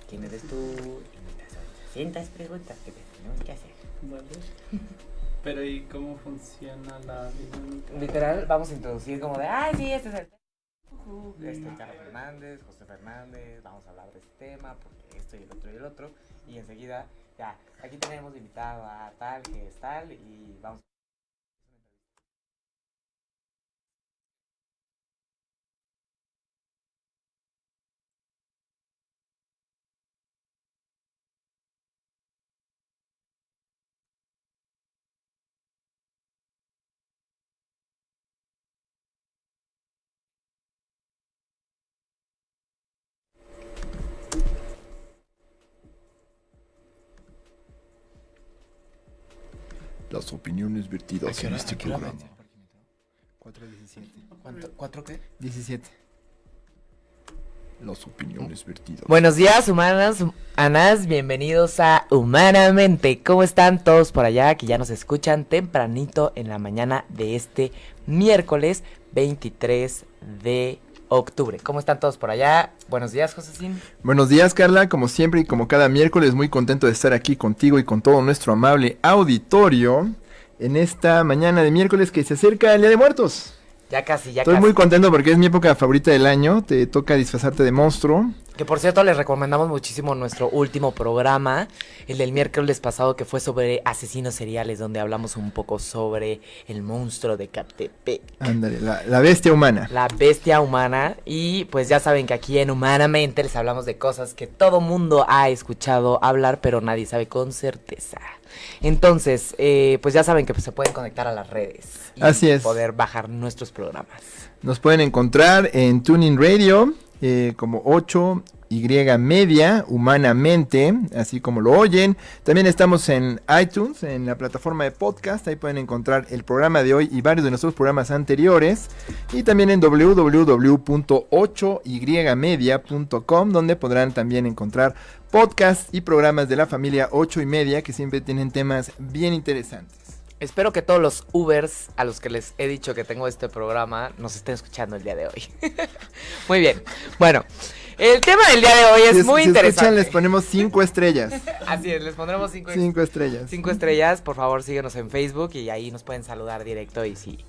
quién eres tú y las 800 preguntas que te tenemos que hacer. Vale. Pero ¿y cómo funciona la dinámica? Literal, vamos a introducir como de, ay, sí, este es el Carlos Fernández, José Fernández, vamos a hablar de este tema, porque esto y el otro, y enseguida, ya, aquí tenemos invitado a tal, que es tal, y vamos. Las opiniones vertidas en este programa. 4:17. ¿Cuatro qué? 17. Las opiniones vertidas. Buenos días, humanas, bienvenidos a Humanamente. ¿Cómo están todos por allá que ya nos escuchan tempranito en la mañana de este miércoles 23 de octubre? ¿Cómo están todos por allá? Buenos días, Josecín. Buenos días, Carla. Como siempre y como cada miércoles, muy contento de estar aquí contigo y con todo nuestro amable auditorio en esta mañana de miércoles que se acerca el Día de Muertos. Ya casi. Estoy muy contento porque es mi época favorita del año. Te toca disfrazarte de monstruo. Que por cierto les recomendamos muchísimo nuestro último programa, el del miércoles pasado, que fue sobre asesinos seriales, donde hablamos un poco sobre el monstruo de Catepec. Ándale, la bestia humana. La bestia humana. Y pues ya saben que aquí en Humanamente les hablamos de cosas que todo mundo ha escuchado hablar, pero nadie sabe con certeza. Entonces, pues ya saben que pues, se pueden conectar a las redes. Y así es. poder bajar nuestros programas. Nos pueden encontrar en Tuning Radio, como 8Y Media, Humanamente, así como lo oyen. También estamos en iTunes, en la plataforma de podcast. Ahí pueden encontrar el programa de hoy y varios de nuestros programas anteriores. Y también en www.8ymedia.com, donde podrán también encontrar podcasts y programas de la familia 8 y Media, que siempre tienen temas bien interesantes. Espero que todos los Ubers a los que les he dicho que tengo este programa nos estén escuchando el día de hoy. Muy bien. Bueno, el tema del día de hoy es muy interesante. Si escuchan, les ponemos 5 estrellas. Así es, les pondremos 5 estrellas. 5 estrellas, por favor síguenos en Facebook y ahí nos pueden saludar directo y si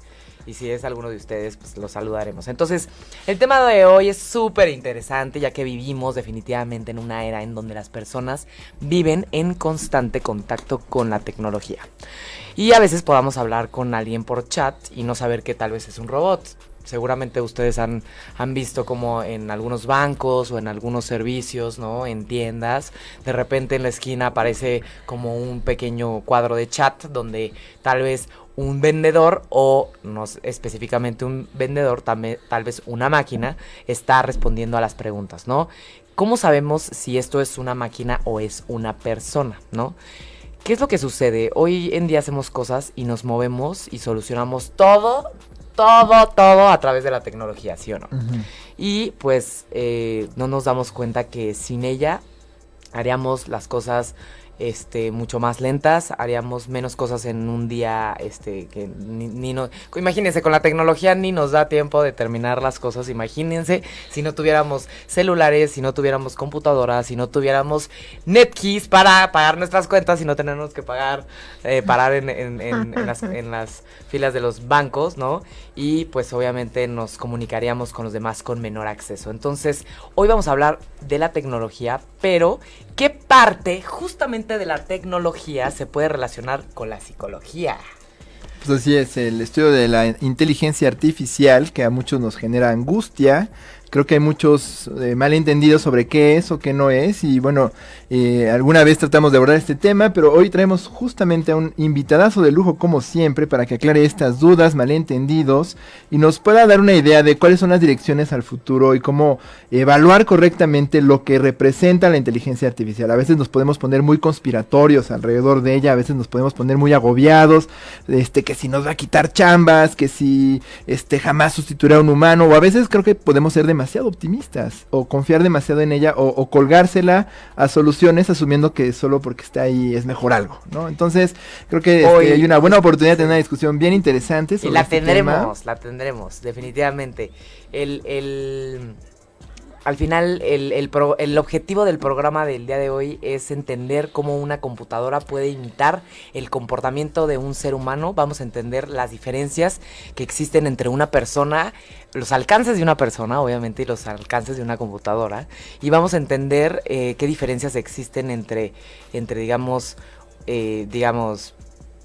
es alguno de ustedes, pues los saludaremos. Entonces, el tema de hoy es súper interesante, ya que vivimos definitivamente en una era en donde las personas viven en constante contacto con la tecnología. Y a veces podamos hablar con alguien por chat y no saber que tal vez es un robot. Seguramente ustedes han visto como en algunos bancos o en algunos servicios, ¿no? En tiendas, de repente en la esquina aparece como un pequeño cuadro de chat donde tal vez un vendedor o no específicamente un vendedor, tal vez una máquina está respondiendo a las preguntas, ¿no? ¿Cómo sabemos si esto es una máquina o es una persona, ¿no? ¿Qué es lo que sucede? Hoy en día hacemos cosas y nos movemos y solucionamos todo a través de la tecnología, ¿sí o no? Uh-huh. Y pues no nos damos cuenta que sin ella haríamos las cosas mucho más lentas, haríamos menos cosas en un día, que ni no, imagínense, con la tecnología ni nos da tiempo de terminar las cosas. Imagínense si no tuviéramos celulares, si no tuviéramos computadoras, si no tuviéramos NetKeys para pagar nuestras cuentas, si no tenemos que parar en las filas de los bancos, ¿no? Y pues obviamente nos comunicaríamos con los demás con menor acceso. Entonces, hoy vamos a hablar de la tecnología, pero ¿qué parte justamente de la tecnología se puede relacionar con la psicología? Pues así es, el estudio de la inteligencia artificial, que a muchos nos genera angustia. Creo que hay muchos malentendidos sobre qué es o qué no es, y bueno, alguna vez tratamos de abordar este tema, pero hoy traemos justamente a un invitadazo de lujo como siempre para que aclare estas dudas, malentendidos, y nos pueda dar una idea de cuáles son las direcciones al futuro y cómo evaluar correctamente lo que representa la inteligencia artificial. A veces nos podemos poner muy conspiratorios alrededor de ella, a veces nos podemos poner muy agobiados, que si nos va a quitar chambas, que si jamás sustituirá a un humano, o a veces creo que podemos ser demasiado optimistas o confiar demasiado en ella o colgársela a soluciones asumiendo que solo porque está ahí es mejor algo, ¿no? Entonces creo que hay una buena oportunidad de tener una discusión bien interesante sobre la tendremos definitivamente. al final el objetivo del programa del día de hoy es entender cómo una computadora puede imitar el comportamiento de un ser humano. Vamos a entender las diferencias que existen entre una persona, los alcances de una persona, obviamente, y los alcances de una computadora. Y vamos a entender qué diferencias existen entre digamos,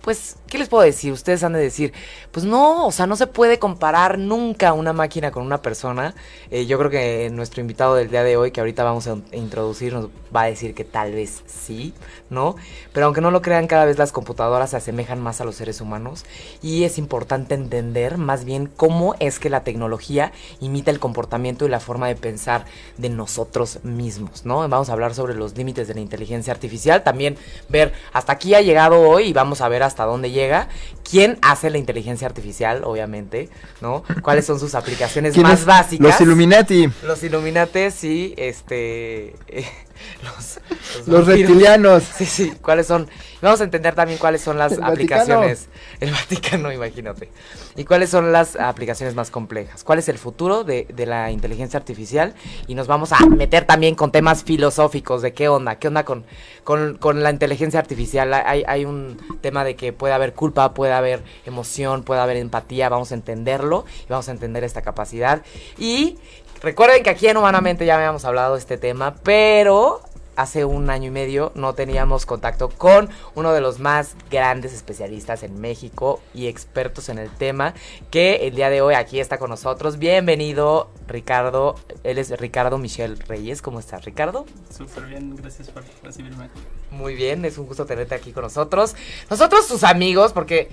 pues, ¿qué les puedo decir? Ustedes han de decir, pues no, o sea, no se puede comparar nunca una máquina con una persona. Yo creo que nuestro invitado del día de hoy, que ahorita vamos a introducir, nos va a decir que tal vez sí, ¿no? Pero aunque no lo crean, cada vez las computadoras se asemejan más a los seres humanos. Y es importante entender más bien cómo es que la tecnología imita el comportamiento y la forma de pensar de nosotros mismos, ¿no? Vamos a hablar sobre los límites de la inteligencia artificial. También ver, hasta aquí ha llegado hoy y vamos a ver hasta dónde llega, quién hace la inteligencia artificial, obviamente, ¿no? Cuáles son sus aplicaciones más básicas. Los Illuminati. Los Illuminati, sí, los reptilianos. Sí, cuáles son. Vamos a entender también cuáles son las aplicaciones. El Vaticano, imagínate. Y cuáles son las aplicaciones más complejas. Cuál es el futuro de la inteligencia artificial. Y nos vamos a meter también con temas filosóficos de qué onda con la inteligencia artificial. Hay un tema de que puede haber culpa, puede haber emoción, puede haber empatía. Vamos a entenderlo y vamos a entender esta capacidad. Y recuerden que aquí en Humanamente ya habíamos hablado de este tema, pero hace 1 año y medio no teníamos contacto con uno de los más grandes especialistas en México y expertos en el tema, que el día de hoy aquí está con nosotros. Bienvenido, Ricardo. Él es Ricardo Michel Reyes. ¿Cómo estás, Ricardo? Súper bien, gracias por recibirme. Muy bien, es un gusto tenerte aquí con nosotros. Nosotros, sus amigos, porque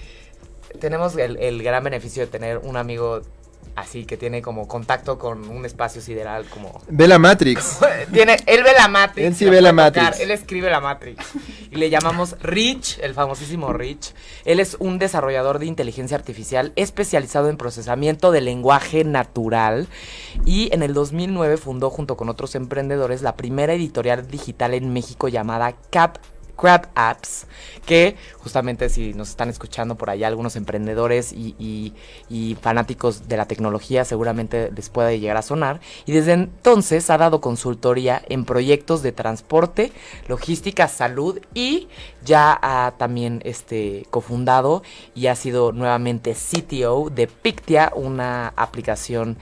tenemos el gran beneficio de tener un amigo así que tiene como contacto con un espacio sideral como... Ve la Matrix. Él ve la Matrix. Él sí ve la Matrix. Él escribe la Matrix. Y le llamamos Rich, el famosísimo Rich. Él es un desarrollador de inteligencia artificial especializado en procesamiento de lenguaje natural. Y en el 2009 fundó junto con otros emprendedores la primera editorial digital en México llamada Crab Apps, que justamente si nos están escuchando por allá algunos emprendedores y fanáticos de la tecnología seguramente les puede llegar a sonar, y desde entonces ha dado consultoría en proyectos de transporte, logística, salud, y ya ha también cofundado y ha sido nuevamente CTO de Pictia, una aplicación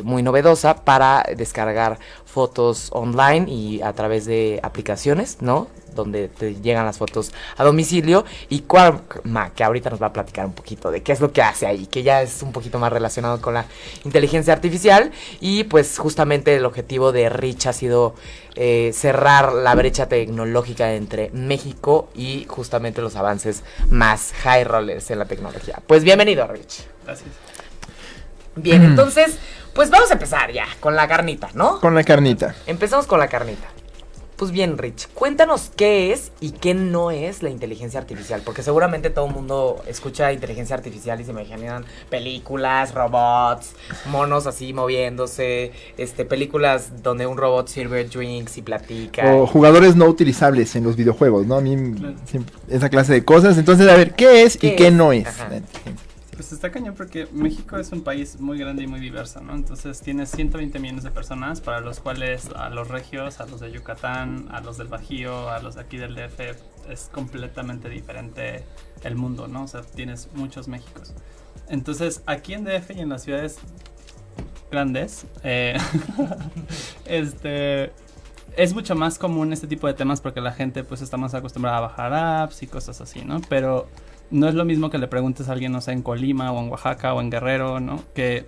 muy novedosa para descargar fotos online y a través de aplicaciones, ¿no? Donde te llegan las fotos a domicilio, y Quarkma, que ahorita nos va a platicar un poquito de qué es lo que hace ahí, que ya es un poquito más relacionado con la inteligencia artificial. Y pues justamente el objetivo de Rich ha sido cerrar la brecha tecnológica entre México y justamente los avances más high rollers en la tecnología. Pues bienvenido, Rich. Gracias. Bien, entonces, pues vamos a empezar ya con la carnita, ¿no? Con la carnita. Empezamos con la carnita. Pues bien, Rich, cuéntanos qué es y qué no es la inteligencia artificial, porque seguramente todo el mundo escucha inteligencia artificial y se imaginan películas, robots, monos así moviéndose, películas donde un robot sirve drinks y platica. O jugadores no utilizables en los videojuegos, ¿no? A mí siempre, esa clase de cosas. Entonces, a ver, ¿qué es y qué no es? Ajá. Pues está cañón porque México es un país muy grande y muy diverso, ¿no? Entonces tiene 120 millones de personas, para los cuales a los regios, a los de Yucatán, a los del Bajío, a los de aquí del DF, es completamente diferente el mundo, ¿no? O sea, tienes muchos Méxicos. Entonces aquí en DF y en las ciudades grandes, es mucho más común este tipo de temas porque la gente pues está más acostumbrada a bajar apps y cosas así, ¿no? Pero no es lo mismo que le preguntes a alguien, no sé, en Colima o en Oaxaca o en Guerrero, ¿no? Que,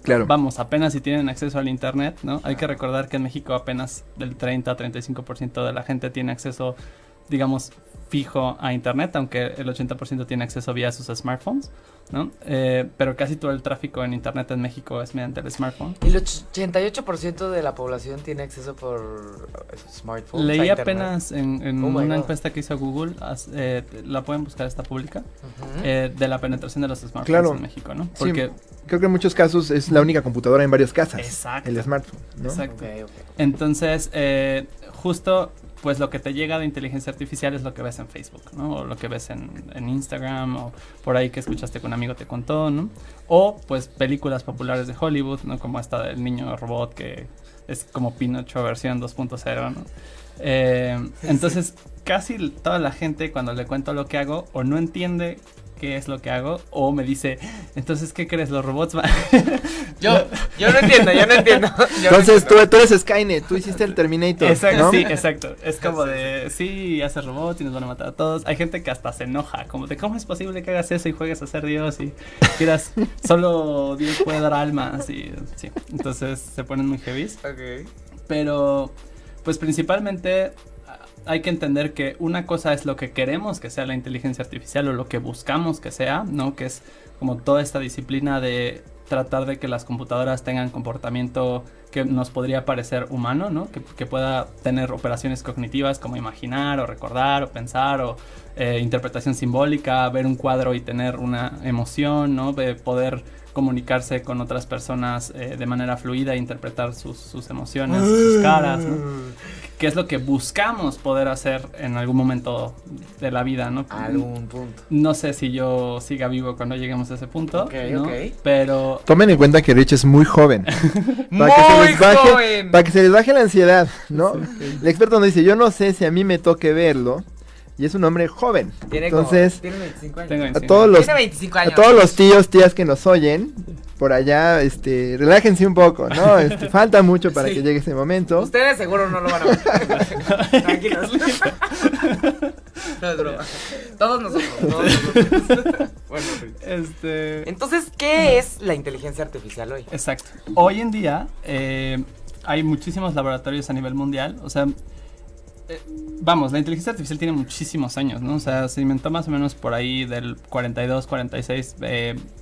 claro, vamos, apenas si tienen acceso al internet, ¿no? Hay que recordar que en México apenas del 30 a 35% de la gente tiene acceso, digamos, fijo a internet, aunque el 80% tiene acceso vía sus smartphones, ¿no? Pero casi todo el tráfico en internet en México es mediante el smartphone. El 88% de la población tiene acceso por smartphones. Leí apenas en una God. encuesta que hizo Google, la pueden buscar, está pública, de la penetración de los smartphones claro, en México, ¿no? Porque sí, creo que en muchos casos es la única computadora en varias casas. Exacto. El smartphone, ¿no? Exacto. Okay. Entonces, justo pues lo que te llega de inteligencia artificial es lo que ves en Facebook, ¿no? O lo que ves en Instagram, o por ahí que escuchaste que un amigo te contó, ¿no? O pues películas populares de Hollywood, ¿no? Como esta del niño robot que es como Pinocho versión 2.0, ¿no? Entonces casi toda la gente cuando le cuento lo que hago o no entiende qué es lo que hago o me dice, entonces ¿qué crees? Los robots van... Yo no entiendo. Entonces tú eres Skynet, tú hiciste el Terminator, Exacto, ¿no? sí, exacto. Es como de, sí, haces robots y nos van a matar a todos. Hay gente que hasta se enoja, como de, ¿cómo es posible que hagas eso y juegues a ser Dios y quieras, solo Dios puede dar almas? Y sí, entonces se ponen muy heavies. Ok. Pero, pues principalmente hay que entender que una cosa es lo que queremos que sea la inteligencia artificial o lo que buscamos que sea, ¿no? Que es como toda esta disciplina de tratar de que las computadoras tengan comportamiento que nos podría parecer humano, ¿no? Que pueda tener operaciones cognitivas como imaginar o recordar o pensar o interpretación simbólica, ver un cuadro y tener una emoción, ¿no? De poder comunicarse con otras personas de manera fluida e interpretar sus emociones, sus caras, ¿no? Que es lo que buscamos poder hacer en algún momento de la vida, ¿no? Algún punto. No sé si yo siga vivo cuando lleguemos a ese punto, Ok, ¿no? ok. Pero Tomen en cuenta que Rich es muy joven. ¡Muy joven! Para que se les baje la ansiedad, ¿no? El experto nos dice, yo no sé si a mí me toque verlo. Y es un hombre joven. Entonces, tiene 25 años. tengo a 25. todos los, Tiene 25 años. a todos los tíos, tías que nos oyen, por allá, relájense un poco, ¿no? Falta mucho para Sí. que llegue ese momento. Ustedes seguro no lo van a ver. Tranquilos. No es broma. Todos nosotros. Bueno, entonces, ¿qué es la inteligencia artificial hoy? Exacto. Hoy en día hay muchísimos laboratorios a nivel mundial. O sea, vamos, la inteligencia artificial tiene muchísimos años, ¿no? O sea, se inventó más o menos por ahí del 42, 46,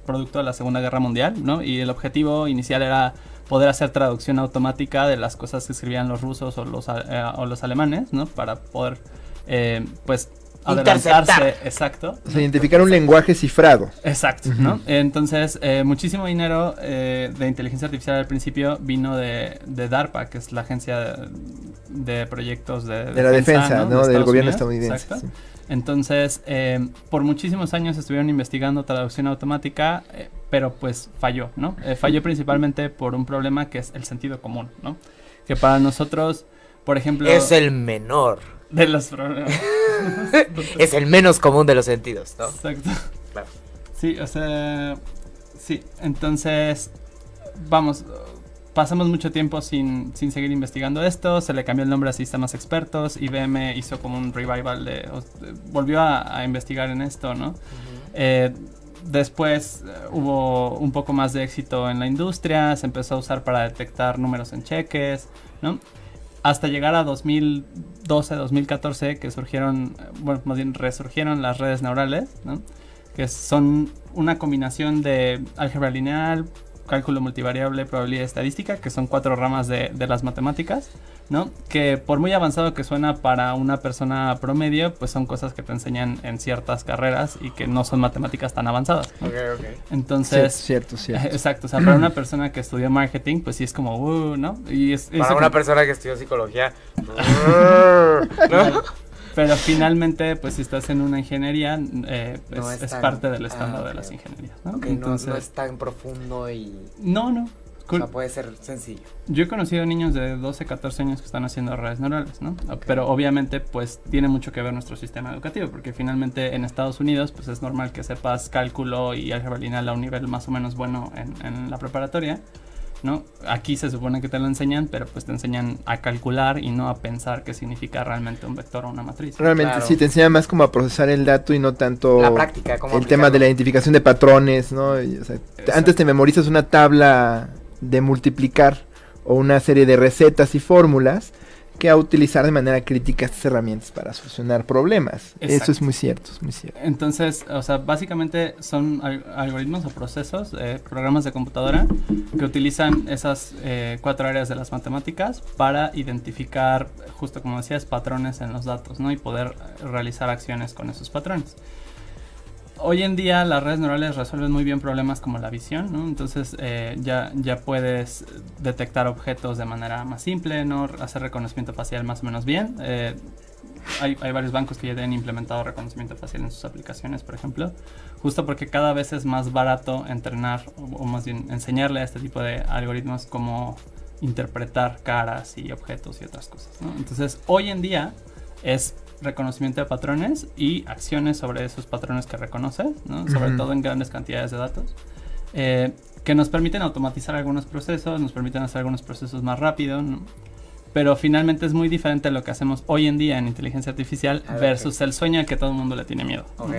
producto de la Segunda Guerra Mundial, ¿no? Y el objetivo inicial era poder hacer traducción automática de las cosas que escribían los rusos o los alemanes, ¿no? Para poder, pues, adelantarse. Exacto. O sea, identificar un lenguaje cifrado. Exacto, ¿no? Entonces, muchísimo dinero de inteligencia artificial al principio vino de DARPA, que es la agencia de proyectos de la defensa, ¿no? Del Estados gobierno Unidos. estadounidense. Exacto. Sí. Entonces, por muchísimos años estuvieron investigando traducción automática, pero pues falló, ¿no? Falló principalmente por un problema que es el sentido común, ¿no? Que para nosotros, por ejemplo... Es el menor. De los problemas. Es el menos común de los sentidos, ¿no? Exacto. Claro. Sí, o sea, sí, entonces, vamos, pasamos mucho tiempo sin seguir investigando esto, se le cambió el nombre a sistemas expertos, IBM hizo como un revival volvió a investigar en esto, ¿no? Después hubo un poco más de éxito en la industria, se empezó a usar para detectar números en cheques, ¿no? Hasta llegar a 2012, 2014, que surgieron, bueno, más bien resurgieron las redes neurales, ¿no? Que son una combinación de álgebra lineal, cálculo multivariable, probabilidad estadística, que son 4 ramas de las matemáticas, ¿no? Que por muy avanzado que suena para una persona promedio, pues son cosas que te enseñan en ciertas carreras y que no son matemáticas tan avanzadas, ¿no? Ok. Entonces... Cierto. Exacto, o sea, para una persona que estudió marketing, pues sí es como, ¿no? Y Para una persona que estudió psicología, ¿no? Pero finalmente, pues si estás en una ingeniería, No es tan- parte del estándar de ok, las ok. ingenierías, ¿no? Ok, Entonces, no es tan profundo y... no. O sea, puede ser sencillo. Yo he conocido niños de 12, 14 años que están haciendo redes neurales, ¿no? Pero obviamente, pues, tiene mucho que ver nuestro sistema educativo, porque finalmente en Estados Unidos, pues, es normal que sepas cálculo y álgebra lineal a un nivel más o menos bueno en la preparatoria, ¿no? Aquí se supone que te lo enseñan, pero pues te enseñan a calcular y no a pensar qué significa realmente un vector o una matriz. Realmente Claro. sí, te enseña más como a procesar el dato y no tanto La práctica, cómo el tema de la identificación de patrones, ¿no? Y, o sea, antes te memorizas una tabla de multiplicar o una serie de recetas y fórmulas que a utilizar de manera crítica estas herramientas para solucionar problemas. Exacto. Eso es muy cierto, es muy cierto. Entonces, o sea, básicamente son algoritmos o procesos, programas de computadora que utilizan esas 4 áreas de las matemáticas para identificar, justo como decías, patrones en los datos, ¿no? Y poder realizar acciones con esos patrones. hoy en día las redes neurales resuelven muy bien problemas como la visión, ¿no? Entonces ya puedes detectar objetos de manera más simple, ¿no? Hacer reconocimiento facial más o menos bien. Hay varios bancos que ya tienen implementado reconocimiento facial en sus aplicaciones, por ejemplo, justo porque cada vez es más barato entrenar o más bien enseñarle a este tipo de algoritmos cómo interpretar caras y objetos y otras cosas, ¿no? Entonces, hoy en día es reconocimiento de patrones y acciones sobre esos patrones que reconoce, ¿no? Sobre todo en grandes cantidades de datos, que nos permiten automatizar algunos procesos, nos permiten hacer algunos procesos más rápido, ¿no? Pero finalmente es muy diferente a lo que hacemos hoy en día en inteligencia artificial versus el sueño al que todo el mundo le tiene miedo, ¿no? Ok,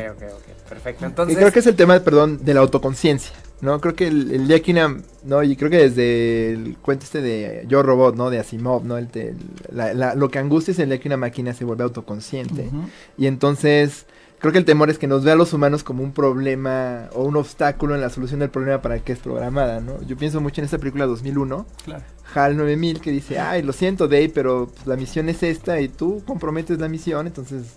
perfecto. Entonces, y creo que es el tema, perdón, de la autoconciencia, ¿no? Creo que el día que una, ¿no? Y creo que desde el cuento de Yo Robot, ¿no? De Asimov, ¿no? Lo que angustia es el día que una máquina se vuelve autoconsciente. Y entonces, creo que el temor es que nos vea a los humanos como un problema o un obstáculo en la solución del problema para el que es programada, ¿no? Yo pienso mucho en esta película 2001. Claro. HAL 9000, que dice, ay, lo siento Dave, pero pues, la misión es esta y tú comprometes la misión, entonces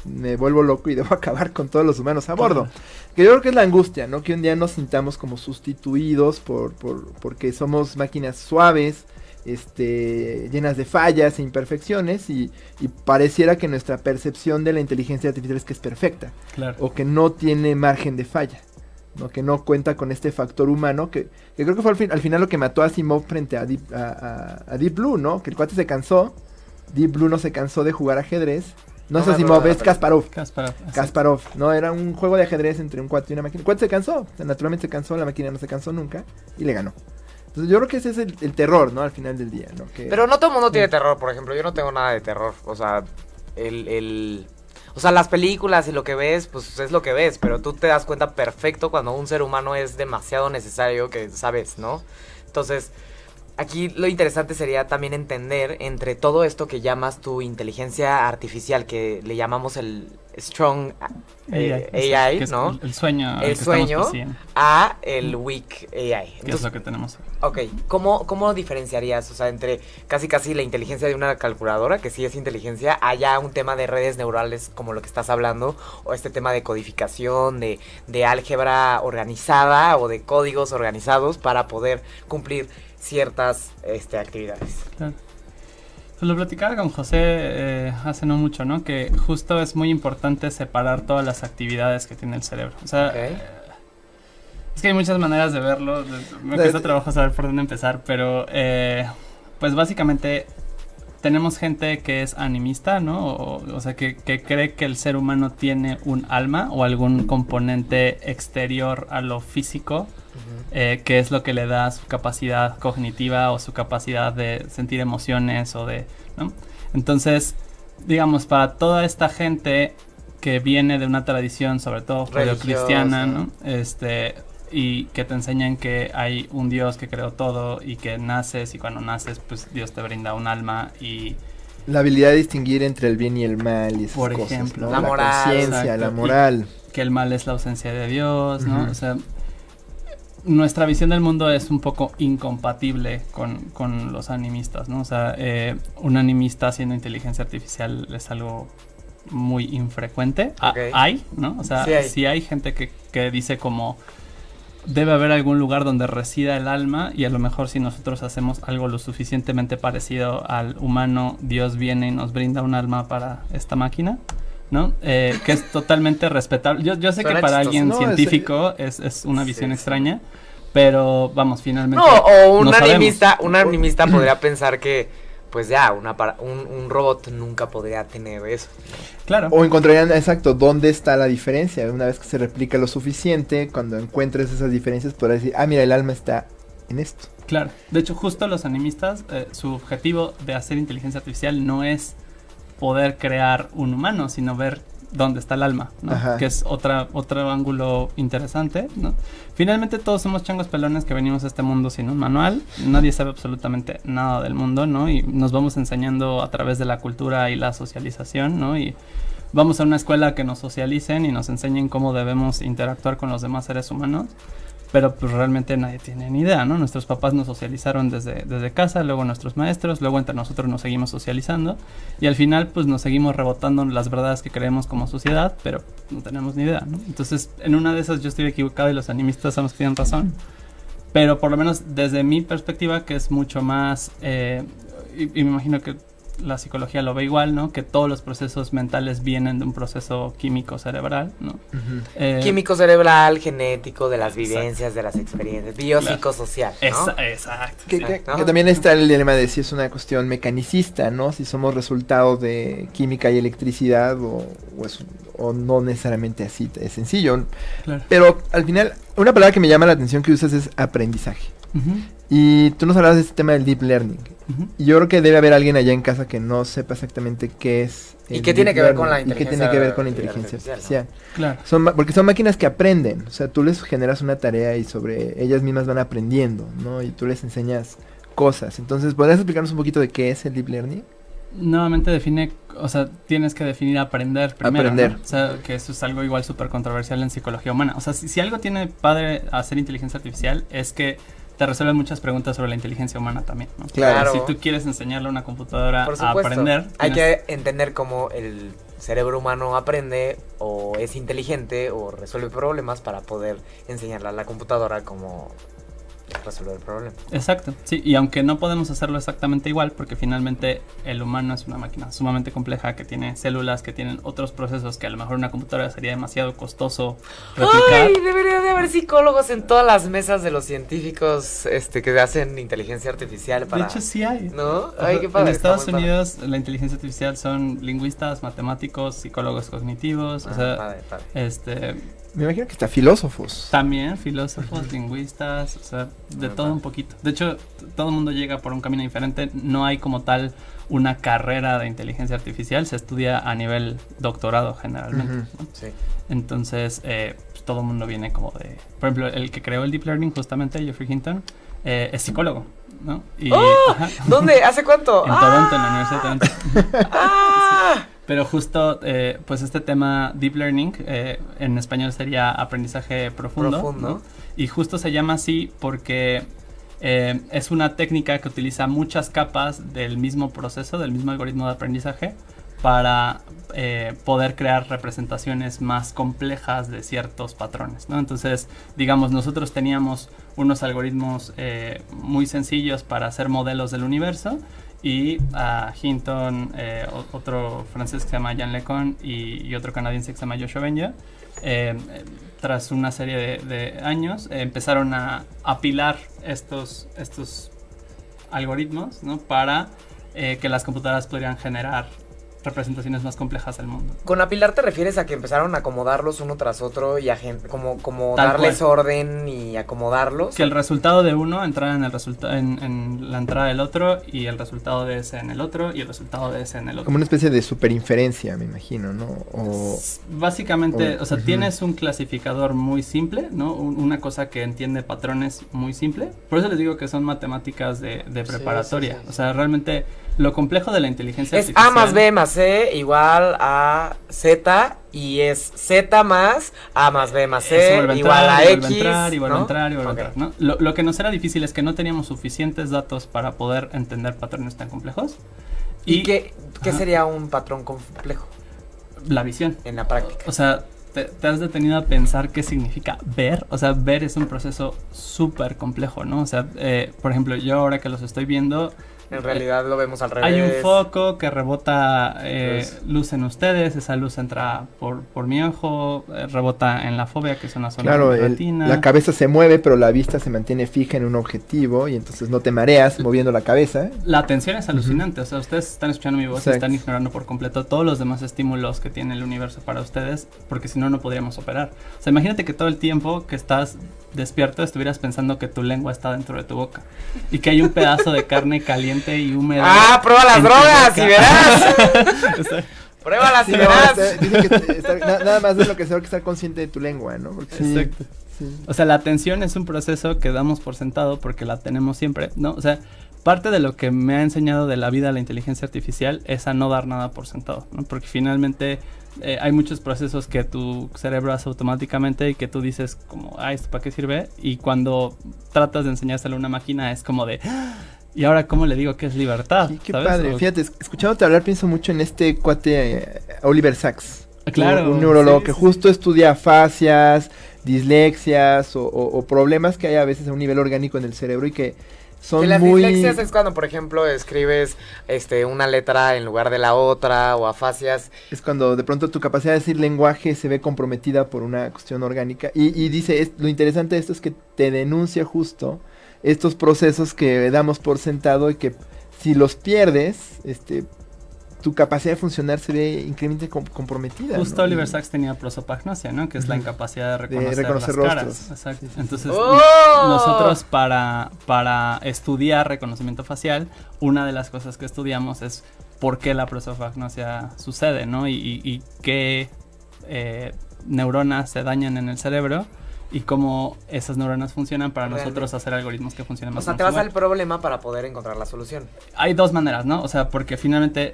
me vuelvo loco y debo acabar con todos los humanos a bordo. Que yo creo que es la angustia, ¿no? Que un día nos sintamos como sustituidos porque somos máquinas suaves, llenas de fallas e imperfecciones y pareciera que nuestra percepción de la inteligencia artificial es que es perfecta. Claro. O que no tiene margen de falla, ¿no? Que no cuenta con este factor humano que creo que fue al final lo que mató a Asimov frente a Deep Blue, ¿no? Que el cuate se cansó, Deep Blue no se cansó de jugar ajedrez. No es Asimov, es Kasparov, ¿no? Era un juego de ajedrez entre un cuate y una máquina. El cuate se cansó, naturalmente se cansó, la máquina no se cansó nunca y le ganó. Entonces yo creo que ese es el terror, ¿no? Al final del día, ¿no? Pero no todo el mundo tiene terror, por ejemplo, yo no tengo nada de terror, o sea, o sea, las películas y lo que ves, pues es lo que ves, pero tú te das cuenta perfecto cuando un ser humano es demasiado necesario que sabes, ¿no? Entonces, aquí lo interesante sería también entender entre todo esto que llamas tu inteligencia artificial, que le llamamos el Strong AI, que ¿no? El sueño. El sueño a el Weak AI. Que es lo que tenemos hoy. Ok, ¿cómo diferenciarías, o sea, entre casi la inteligencia de una calculadora, que sí es inteligencia, allá un tema de redes neurales como lo que estás hablando, o este tema de codificación, de álgebra organizada o de códigos organizados para poder cumplir ciertas actividades? Claro. Pues lo platicaba con José hace no mucho, ¿no? Que justo es muy importante separar todas las actividades que tiene el cerebro. O sea, es que hay muchas maneras de verlo. Me cuesta trabajo saber por dónde empezar, pero pues básicamente tenemos gente que es animista, ¿no? O sea, que cree que el ser humano tiene un alma o algún componente exterior a lo físico. Que es lo que le da su capacidad cognitiva o su capacidad de sentir emociones ¿no? Entonces, digamos, para toda esta gente que viene de una tradición, sobre todo judeocristiana, ¿no? Y que te enseñan que hay un Dios que creó todo y que naces y cuando naces, pues Dios te brinda un alma y... La habilidad de distinguir entre el bien y el mal y esas por cosas, ejemplo, ¿no? La moral, conciencia, la moral. Que el mal es la ausencia de Dios, ¿no? O sea... Nuestra visión del mundo es un poco incompatible con los animistas, ¿no? O sea, un animista haciendo inteligencia artificial es algo muy infrecuente. Hay, ¿no? O sea, sí hay gente que dice como debe haber algún lugar donde resida el alma y a lo mejor si nosotros hacemos algo lo suficientemente parecido al humano, Dios viene y nos brinda un alma para esta máquina, ¿no? Que es totalmente respetable. Yo sé que para alguien científico es una visión extraña, pero vamos, finalmente no, o un no animista podría pensar que pues ya, un robot nunca podría tener eso. Claro. O encontrarían, exacto, dónde está la diferencia. Una vez que se replica lo suficiente, cuando encuentres esas diferencias, podrás decir, mira, el alma está en esto. Claro. De hecho, justo los animistas, su objetivo de hacer inteligencia artificial no es poder crear un humano, sino ver dónde está el alma, ¿no? Que es otro ángulo interesante, ¿no? Finalmente todos somos changos pelones que venimos a este mundo sin un manual, nadie sabe absolutamente nada del mundo, ¿no? Y nos vamos enseñando a través de la cultura y la socialización, ¿no? Y vamos a una escuela que nos socialicen y nos enseñen cómo debemos interactuar con los demás seres humanos, pero pues realmente nadie tiene ni idea, ¿no? Nuestros papás nos socializaron desde casa, luego nuestros maestros, luego entre nosotros nos seguimos socializando y al final pues nos seguimos rebotando las verdades que creemos como sociedad, pero no tenemos ni idea, ¿no? Entonces en una de esas yo estoy equivocado y los animistas son los que tienen razón, pero por lo menos desde mi perspectiva, que es mucho más, y me imagino que la psicología lo ve igual, ¿no? Que todos los procesos mentales vienen de un proceso químico cerebral, ¿no? Químico cerebral, genético, de las vivencias, de las experiencias, biopsicosocial, ¿no? Exacto. Que también está el dilema de si es una cuestión mecanicista, ¿no? Si somos resultado de química y electricidad o no necesariamente así, es sencillo. Claro. Pero al final, una palabra que me llama la atención que usas es aprendizaje. Y tú nos hablabas de este tema del deep learning. Y yo creo que debe haber alguien allá en casa que no sepa exactamente qué es. ¿Y qué tiene que ver con la inteligencia? ¿Y qué tiene que ver con la inteligencia artificial? ¿No? Claro. Porque son máquinas que aprenden. O sea, tú les generas una tarea y sobre ellas mismas van aprendiendo, ¿no? Y tú les enseñas cosas. Entonces, ¿podrías explicarnos un poquito de qué es el deep learning? Nuevamente tienes que definir aprender primero. Aprender. ¿No? O sea, que eso es algo igual súper controversial en psicología humana. O sea, si algo tiene padre hacer inteligencia artificial es que te resuelven muchas preguntas sobre la inteligencia humana también, ¿no? Claro. Si tú quieres enseñarle a una computadora Por a supuesto, aprender... hay que entender cómo el cerebro humano aprende o es inteligente o resuelve problemas para poder enseñarle a la computadora cómo resolver el problema. Exacto, sí, y aunque no podemos hacerlo exactamente igual, porque finalmente el humano es una máquina sumamente compleja que tiene células, que tienen otros procesos que a lo mejor una computadora sería demasiado costoso replicar. Ay, debería de haber psicólogos en todas las mesas de los científicos que hacen inteligencia artificial para... De hecho sí hay. ¿No? Ay, qué padre. En Estados Unidos la inteligencia artificial son lingüistas, matemáticos, psicólogos cognitivos, o sea, padre. Me imagino que está filósofos. También filósofos, lingüistas, o sea, de todo un poquito. De hecho, todo el mundo llega por un camino diferente. No hay como tal una carrera de inteligencia artificial. Se estudia a nivel doctorado generalmente. ¿No? Sí. Entonces, pues, todo el mundo viene como de... Por ejemplo, el que creó el Deep Learning, justamente, Geoffrey Hinton, es psicólogo, ¿no? Y, ¿Dónde? ¿Hace cuánto? En Toronto, en la Universidad de Toronto. ¡Ah! Pero justo, pues este tema Deep Learning, en español sería aprendizaje profundo. ¿No? Y justo se llama así porque es una técnica que utiliza muchas capas del mismo proceso, del mismo algoritmo de aprendizaje, para poder crear representaciones más complejas de ciertos patrones, ¿no? Entonces, digamos, nosotros teníamos unos algoritmos muy sencillos para hacer modelos del universo, y a Hinton, otro francés que se llama Jean LeCun y otro canadiense que se llama Joshua Bengio, tras una serie de años, empezaron a apilar estos algoritmos, ¿no? Para que las computadoras pudieran generar representaciones más complejas del mundo. Con apilar te refieres a que empezaron a acomodarlos uno tras otro y como Tal darles cual. orden y acomodarlos. Que el resultado de uno entrara en la entrada del otro, y el resultado de ese en el otro, y el resultado de ese en el otro. Como una especie de superinferencia, me imagino, ¿no? Básicamente, o sea, tienes un clasificador muy simple, ¿no? Una cosa que entiende patrones muy simple. Por eso les digo que son matemáticas de preparatoria. Sí. O sea, realmente lo complejo de la inteligencia Es artificial... A más B más C igual a Z, y es Z más A más B más C igual a X. Y vuelve a entrar, ¿no? Lo que nos era difícil es que no teníamos suficientes datos para poder entender patrones tan complejos. ¿Y qué sería un patrón complejo? La visión. En la práctica. O sea, te has detenido a pensar qué significa ver. O sea, ver es un proceso súper complejo, ¿no? O sea, por ejemplo, yo ahora que los estoy viendo... En realidad lo vemos al revés. Hay un foco que rebota luz en ustedes, esa luz entra por mi ojo, rebota en la fóvea, que es una zona de retina. La cabeza se mueve, pero la vista se mantiene fija en un objetivo, y entonces no te mareas moviendo la cabeza. La atención es alucinante, o sea, ustedes están escuchando mi voz. Exacto. Y están ignorando por completo todos los demás estímulos que tiene el universo para ustedes, porque si no, no podríamos operar. O sea, imagínate que todo el tiempo que estás despierto estuvieras pensando que tu lengua está dentro de tu boca y que hay un pedazo de carne caliente y húmeda. ¡Ah, prueba las drogas y verás! Pruébalas y verás. Dicen que nada más de lo que sea que estar consciente de tu lengua, ¿no? Porque Exacto. Sí. O sea, la atención es un proceso que damos por sentado porque la tenemos siempre, ¿no? O sea, parte de lo que me ha enseñado de la vida la inteligencia artificial es a no dar nada por sentado, ¿no? Porque finalmente hay muchos procesos que tu cerebro hace automáticamente y que tú dices como, ¿esto para qué sirve? Y cuando tratas de enseñárselo a una máquina es como de, ¿y ahora cómo le digo que es libertad? Sí, qué ¿sabes? padre. Fíjate, escuchándote hablar pienso mucho en este cuate Oliver Sacks. Claro. Un neurólogo sí, que sí, justo estudia afasias, dislexias o problemas que hay a veces a un nivel orgánico en el cerebro y que son Que las muy... dislexias es cuando, por ejemplo, escribes una letra en lugar de la otra, o afasias. Es cuando de pronto tu capacidad de decir lenguaje se ve comprometida por una cuestión orgánica. Y dice, lo interesante de esto es que te denuncia justo estos procesos que damos por sentado y que si los pierdes, tu capacidad de funcionar se ve increíblemente comprometida. Justo ¿no? Oliver Sacks tenía prosopagnosia, ¿no? Que es la incapacidad de reconocer las rostros. caras. Exacto. Sí, sí, sí. Entonces, ¡Oh! nosotros para estudiar reconocimiento facial, una de las cosas que estudiamos es por qué la prosopagnosia sucede, ¿no? Y qué neuronas se dañan en el cerebro y cómo esas neuronas funcionan para Realmente. nosotros hacer algoritmos que funcionen O más sea, o te menos vas igual. al problema para poder encontrar la solución. Hay dos maneras, ¿no? O sea, porque finalmente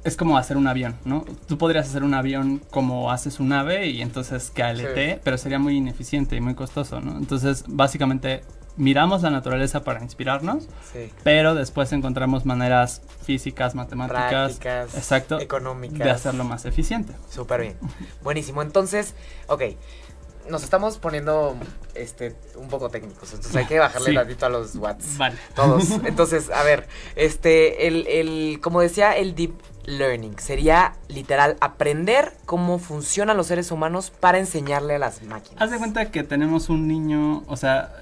es como hacer un avión, ¿no? Tú podrías hacer un avión como haces un ave y entonces que aletee, Sí. pero sería muy ineficiente y muy costoso, ¿no? Entonces, básicamente, miramos la naturaleza para inspirarnos, Sí. pero después encontramos maneras físicas, matemáticas, Prácticas, exacto, económicas. de hacerlo más eficiente. Súper bien. Buenísimo. Entonces, ok. Nos estamos poniendo un poco técnicos. Entonces hay que bajarle Sí. tantito a los watts. Vale. Todos. Entonces, a ver, como decía, el deep learning sería literal aprender cómo funcionan los seres humanos para enseñarle a las máquinas. Haz de cuenta que tenemos un niño, o sea,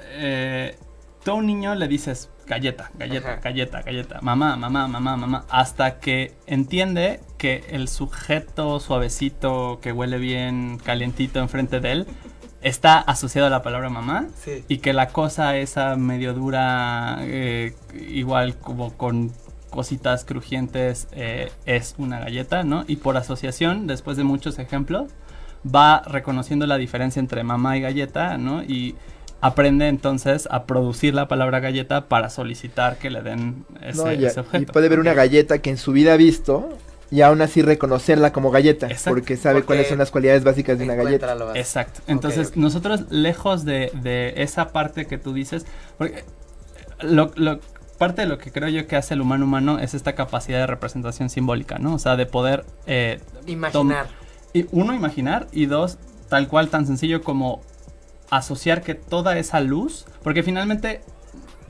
tú a un niño le dices galleta, galleta, Ajá. galleta, galleta, mamá, mamá, mamá, mamá, hasta que entiende que el sujeto suavecito que huele bien, calientito enfrente de él, está asociado a la palabra mamá. Sí. Y que la cosa esa medio dura, igual como con cositas crujientes, es una galleta, ¿no? Y por asociación, después de muchos ejemplos, va reconociendo la diferencia entre mamá y galleta, ¿no? Y aprende entonces a producir la palabra galleta para solicitar que le den ese objeto. y puede ver una galleta que en su vida ha visto y aún así reconocerla como galleta, Exacto. porque sabe cuáles son las cualidades básicas de una galleta. Encuéntralo, vas. Exacto. Entonces, ok. nosotros, lejos de esa parte que tú dices, porque parte de lo que creo yo que hace el humano es esta capacidad de representación simbólica, ¿no? O sea, de poder Imaginar. imaginar, y dos, tal cual, tan sencillo como asociar que toda esa luz, porque finalmente,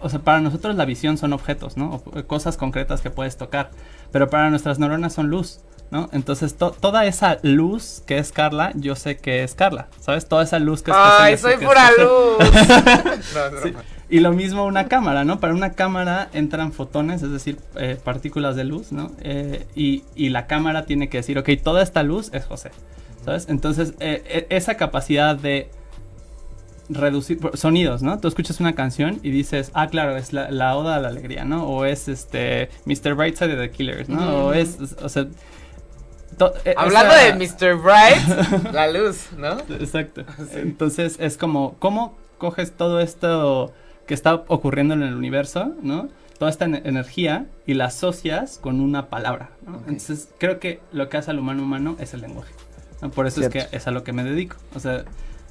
o sea, para nosotros la visión son objetos, ¿no? O cosas concretas que puedes tocar, pero para nuestras neuronas son luz, ¿no? Entonces, toda esa luz que es Carla, yo sé que es Carla, ¿sabes? Toda esa luz que es José, ¡Ay, yo sé soy que es pura José. luz! No, Sí. Y lo mismo una cámara, ¿no? Para una cámara entran fotones, es decir, partículas de luz, ¿no? Y la cámara tiene que decir, ok, toda esta luz es José, ¿sabes? Entonces, esa capacidad de reducir sonidos, ¿no? Tú escuchas una canción y dices, claro, es la oda a la alegría, ¿no? O es Mr. Brightside de The Killers, ¿no? O sea... Hablando de Mr. Bright, la luz, ¿no? Exacto. Sí. Entonces, es como, ¿cómo coges todo esto que está ocurriendo en el universo, ¿no? Toda esta energía y la asocias con una palabra, ¿no? Ok. Entonces, creo que lo que hace al humano es el lenguaje, ¿no? Por eso Cierto. es que es a lo que me dedico. O sea,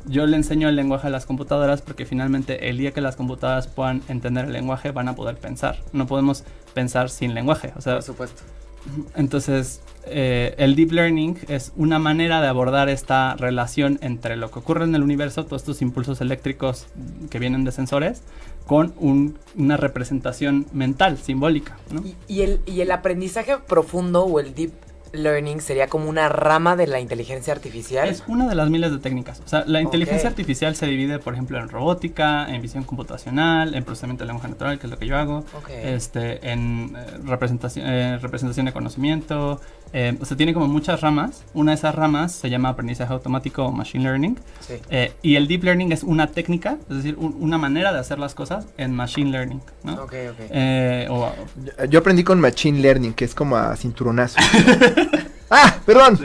yo le enseño el lenguaje a las computadoras porque finalmente el día que las computadoras puedan entender el lenguaje van a poder pensar. No podemos pensar sin lenguaje. O sea, Por supuesto. entonces, el deep learning es una manera de abordar esta relación entre lo que ocurre en el universo, todos estos impulsos eléctricos que vienen de sensores, con una representación mental, simbólica, ¿no? Y el aprendizaje profundo o el deep learning sería como una rama de la inteligencia artificial. Es una de las miles de técnicas. O sea, la inteligencia Ok. artificial se divide, por ejemplo, en robótica, en visión computacional, en procesamiento de lenguaje natural, que es lo que yo hago, Ok. en representación de conocimiento. O sea, tiene como muchas ramas. Una de esas ramas se llama aprendizaje automático o machine learning. Sí. Y el deep learning es una técnica, es decir, una manera de hacer las cosas en machine learning, ¿no? Ok, ok. Yo aprendí con Machine Learning, que es como a cinturonazo. Perdón.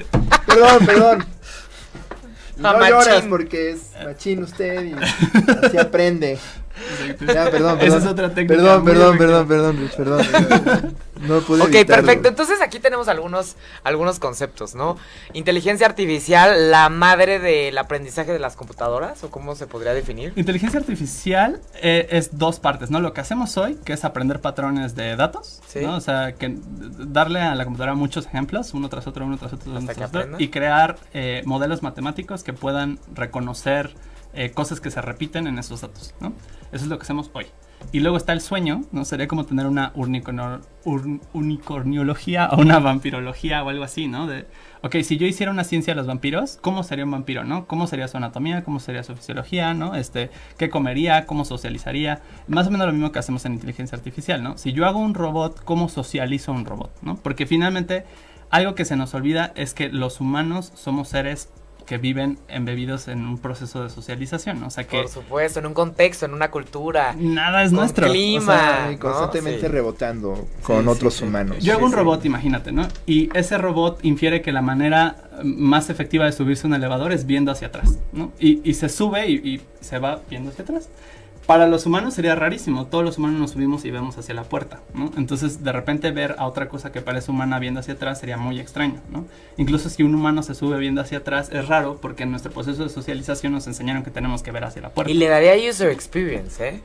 A No lloras machín. porque es machín usted y así aprende. Exacto. Ya, perdón. Esa es otra técnica. Perdón, muy efectiva. perdón. No pude Ok, evitarlo. perfecto. Entonces aquí tenemos algunos conceptos, ¿no? Inteligencia artificial, la madre del aprendizaje de las computadoras, ¿o cómo se podría definir? Inteligencia artificial es dos partes, ¿no? Lo que hacemos hoy, que es aprender patrones de datos, Sí. ¿no? O sea, que darle a la computadora muchos ejemplos, uno tras otro, Hasta que aprenda. y crear modelos matemáticos que puedan reconocer cosas que se repiten en esos datos, ¿no? Eso es lo que hacemos hoy. Y luego está el sueño, ¿no? Sería como tener una unicorniología o una vampirología o algo así, ¿no? Ok, si yo hiciera una ciencia de los vampiros, ¿cómo sería un vampiro, no? ¿Cómo sería su anatomía? ¿Cómo sería su fisiología, no? ¿Qué comería? ¿Cómo socializaría? Más o menos lo mismo que hacemos en inteligencia artificial, ¿no? Si yo hago un robot, ¿cómo socializo un robot, no? Porque finalmente algo que se nos olvida es que los humanos somos seres que viven embebidos en un proceso de socialización, ¿no? O sea que Por supuesto, en un contexto, en una cultura. nada es con nuestro. clima. O sea, Y constantemente ¿no? Sí. rebotando con Sí, otros sí. humanos. yo hago un sí. robot, imagínate, ¿no? Y ese robot infiere que la manera más efectiva de subirse a un elevador es viendo hacia atrás, ¿no? Y se sube y se va viendo hacia atrás. Para los humanos sería rarísimo. Todos los humanos nos subimos y vemos hacia la puerta, ¿no? Entonces, de repente ver a otra cosa que parece humana viendo hacia atrás sería muy extraño, ¿no? Incluso si un humano se sube viendo hacia atrás es raro porque en nuestro proceso de socialización nos enseñaron que tenemos que ver hacia la puerta. Y le daría user experience, ¿eh?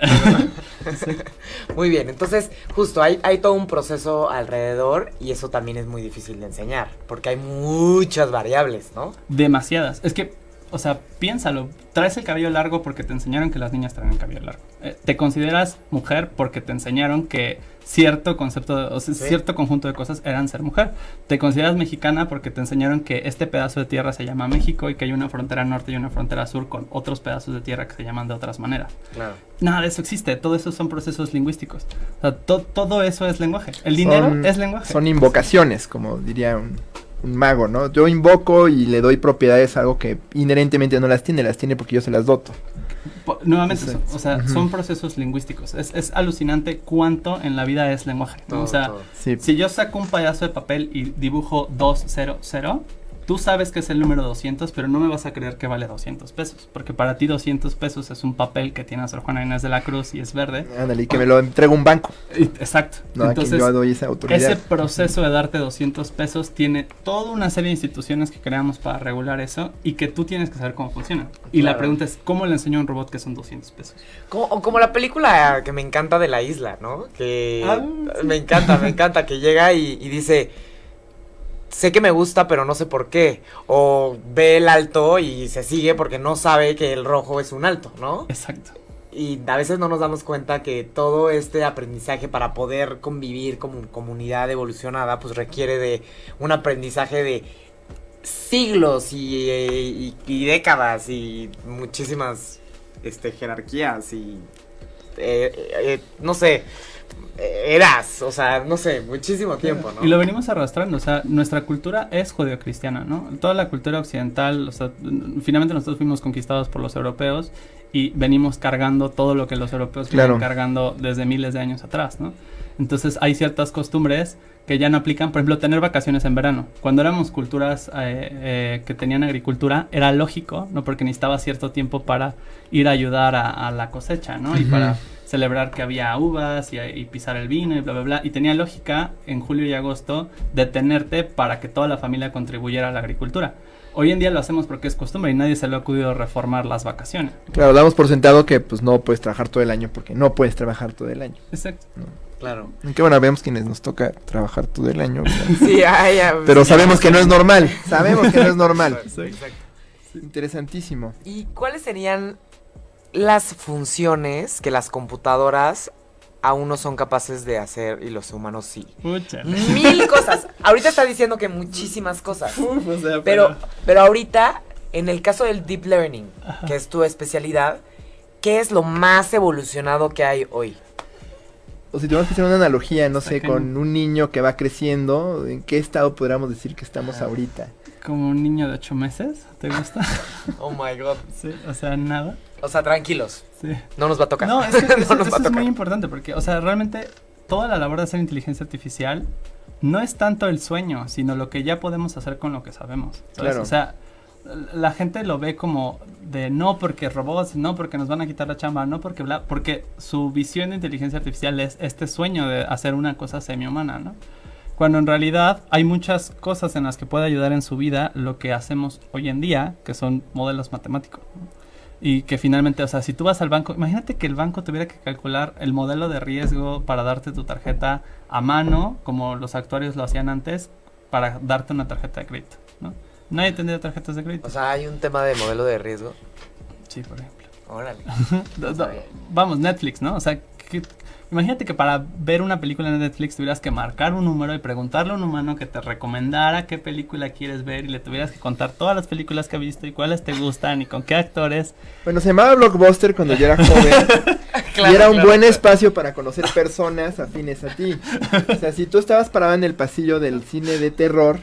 Muy bien, entonces justo hay todo un proceso alrededor y eso también es muy difícil de enseñar porque hay muchas variables, ¿no? Demasiadas. Es que, o sea, piénsalo. Traes el cabello largo porque te enseñaron que las niñas traen el cabello largo. Te consideras mujer porque te enseñaron que cierto concepto, o sea, Sí. cierto conjunto de cosas eran ser mujer. Te consideras mexicana porque te enseñaron que este pedazo de tierra se llama México y que hay una frontera norte y una frontera sur con otros pedazos de tierra que se llaman de otras maneras. Claro. Nada de eso existe. Todo eso son procesos lingüísticos. O sea, todo eso es lenguaje. El dinero es lenguaje. Son invocaciones, como diría un mago, ¿no? Yo invoco y le doy propiedades a algo que inherentemente no las tiene porque yo se las doto. Nuevamente, Exacto. o sea, Ujú. son procesos lingüísticos. Es alucinante cuánto en la vida es lenguaje, ¿no? Todo, O sea, todo. Sí. si yo saco un pedazo de papel y dibujo 200, tú sabes que es el número 200, pero no me vas a creer que vale 200 pesos. Porque para ti 200 pesos es un papel que tiene a Sor Juana Inés de la Cruz y es verde. Ándale, y que me lo entrega un banco. Exacto. No, a quien yo doy esa autoridad. Ese proceso de darte 200 pesos tiene toda una serie de instituciones que creamos para regular eso y que tú tienes que saber cómo funciona. Y la Claro. pregunta es, ¿cómo le enseño a un robot que son 200 pesos? Como la película que me encanta de la isla, ¿no? Que Ah, sí. me encanta, que llega y dice, sé que me gusta, pero no sé por qué. O ve el alto y se sigue porque no sabe que el rojo es un alto, ¿no? Exacto. Y a veces no nos damos cuenta que todo este aprendizaje para poder convivir como comunidad evolucionada, pues requiere de un aprendizaje de siglos y décadas y muchísimas jerarquías y no sé, eras, o sea, no sé, muchísimo tiempo, ¿no? Y lo venimos arrastrando, o sea, nuestra cultura es judeocristiana, ¿no? Toda la cultura occidental, o sea, finalmente nosotros fuimos conquistados por los europeos y venimos cargando todo lo que los europeos Claro. vienen cargando desde miles de años atrás, ¿no? Entonces hay ciertas costumbres que ya no aplican, por ejemplo, tener vacaciones en verano. Cuando éramos culturas que tenían agricultura, era lógico, ¿no? Porque necesitaba cierto tiempo para ir a ayudar a la cosecha, ¿no? Y Ujú. para celebrar que había uvas y pisar el vino y bla, bla, bla. Y tenía lógica en julio y agosto detenerte para que toda la familia contribuyera a la agricultura. Hoy en día lo hacemos porque es costumbre y nadie se le ha ocurrido reformar las vacaciones. Claro, damos por sentado que pues no puedes trabajar todo el año porque no puedes trabajar todo el año. Exacto. Claro. Aunque bueno, vemos quienes nos toca trabajar todo el año. Sí, Pero sabemos que no es normal. Sabemos que no es normal. Exacto. Interesantísimo. ¿Y cuáles serían las funciones que las computadoras aún no son capaces de hacer y los humanos sí? Pucha. 1000 cosas. Ahorita está diciendo que muchísimas cosas. Uf, o sea, Pero ahorita, en el caso del deep learning, que es tu especialidad, ¿qué es lo más evolucionado que hay hoy? O si tenemos que hacer una analogía, no sé, Está con cañón. un niño que va creciendo, ¿en qué estado podríamos decir que estamos ahorita? como un niño de 8 meses, ¿te gusta? Oh my god. Sí, o sea, nada. O sea, tranquilos. Sí. No nos va a tocar. No, es que No eso nos va a es tocar. muy importante porque, o sea, realmente toda la labor de hacer inteligencia artificial no es tanto el sueño, sino lo que ya podemos hacer con lo que sabemos. ¿Sabes? Claro. O sea, la gente lo ve como de no porque robots, no porque nos van a quitar la chamba, no porque bla, porque su visión de inteligencia artificial es este sueño de hacer una cosa semi-humana, ¿no? Cuando en realidad hay muchas cosas en las que puede ayudar en su vida lo que hacemos hoy en día, que son modelos matemáticos, ¿no? Y que finalmente, o sea, si tú vas al banco, imagínate que el banco tuviera que calcular el modelo de riesgo para darte tu tarjeta a mano, como los actuarios lo hacían antes, para darte una tarjeta de crédito, ¿no? Nadie tendría tarjetas de crédito. O sea, hay un tema de modelo de riesgo. Sí, por ejemplo. Órale. Vamos, Netflix, ¿no? O sea, imagínate que para ver una película en Netflix tuvieras que marcar un número y preguntarle a un humano que te recomendara qué película quieres ver y le tuvieras que contar todas las películas que has visto y cuáles te gustan y con qué actores. Bueno, se llamaba Blockbuster cuando yo era joven. Claro, y era un claro, buen claro. espacio para conocer personas afines a ti. O sea, si tú estabas parado en el pasillo del cine de terror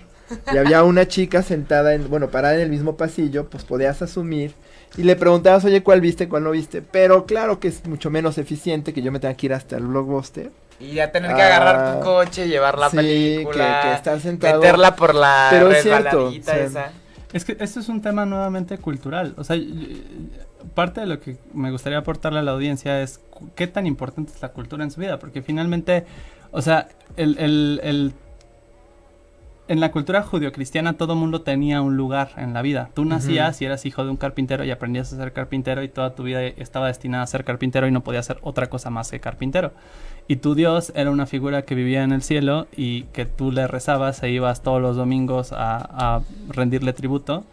y había una chica sentada parada en el mismo pasillo, pues podías asumir y le preguntabas, oye, ¿cuál viste, cuál no viste? Pero claro que es mucho menos eficiente que yo me tenga que ir hasta el Blockbuster. Y ya tener que agarrar tu coche, llevar la sí, película, que estar sentado. meterla por la Pero es cierto, resbaladita o sea, esa. Es que esto es un tema nuevamente cultural. O sea, parte de lo que me gustaría aportarle a la audiencia es qué tan importante es la cultura en su vida. Porque finalmente, o sea, en la cultura judio-cristiana todo mundo tenía un lugar en la vida. Tú nacías y eras hijo de un carpintero y aprendías a ser carpintero y toda tu vida estaba destinada a ser carpintero y no podías hacer otra cosa más que carpintero. Y tu Dios era una figura que vivía en el cielo y que tú le rezabas e ibas todos los domingos a rendirle tributo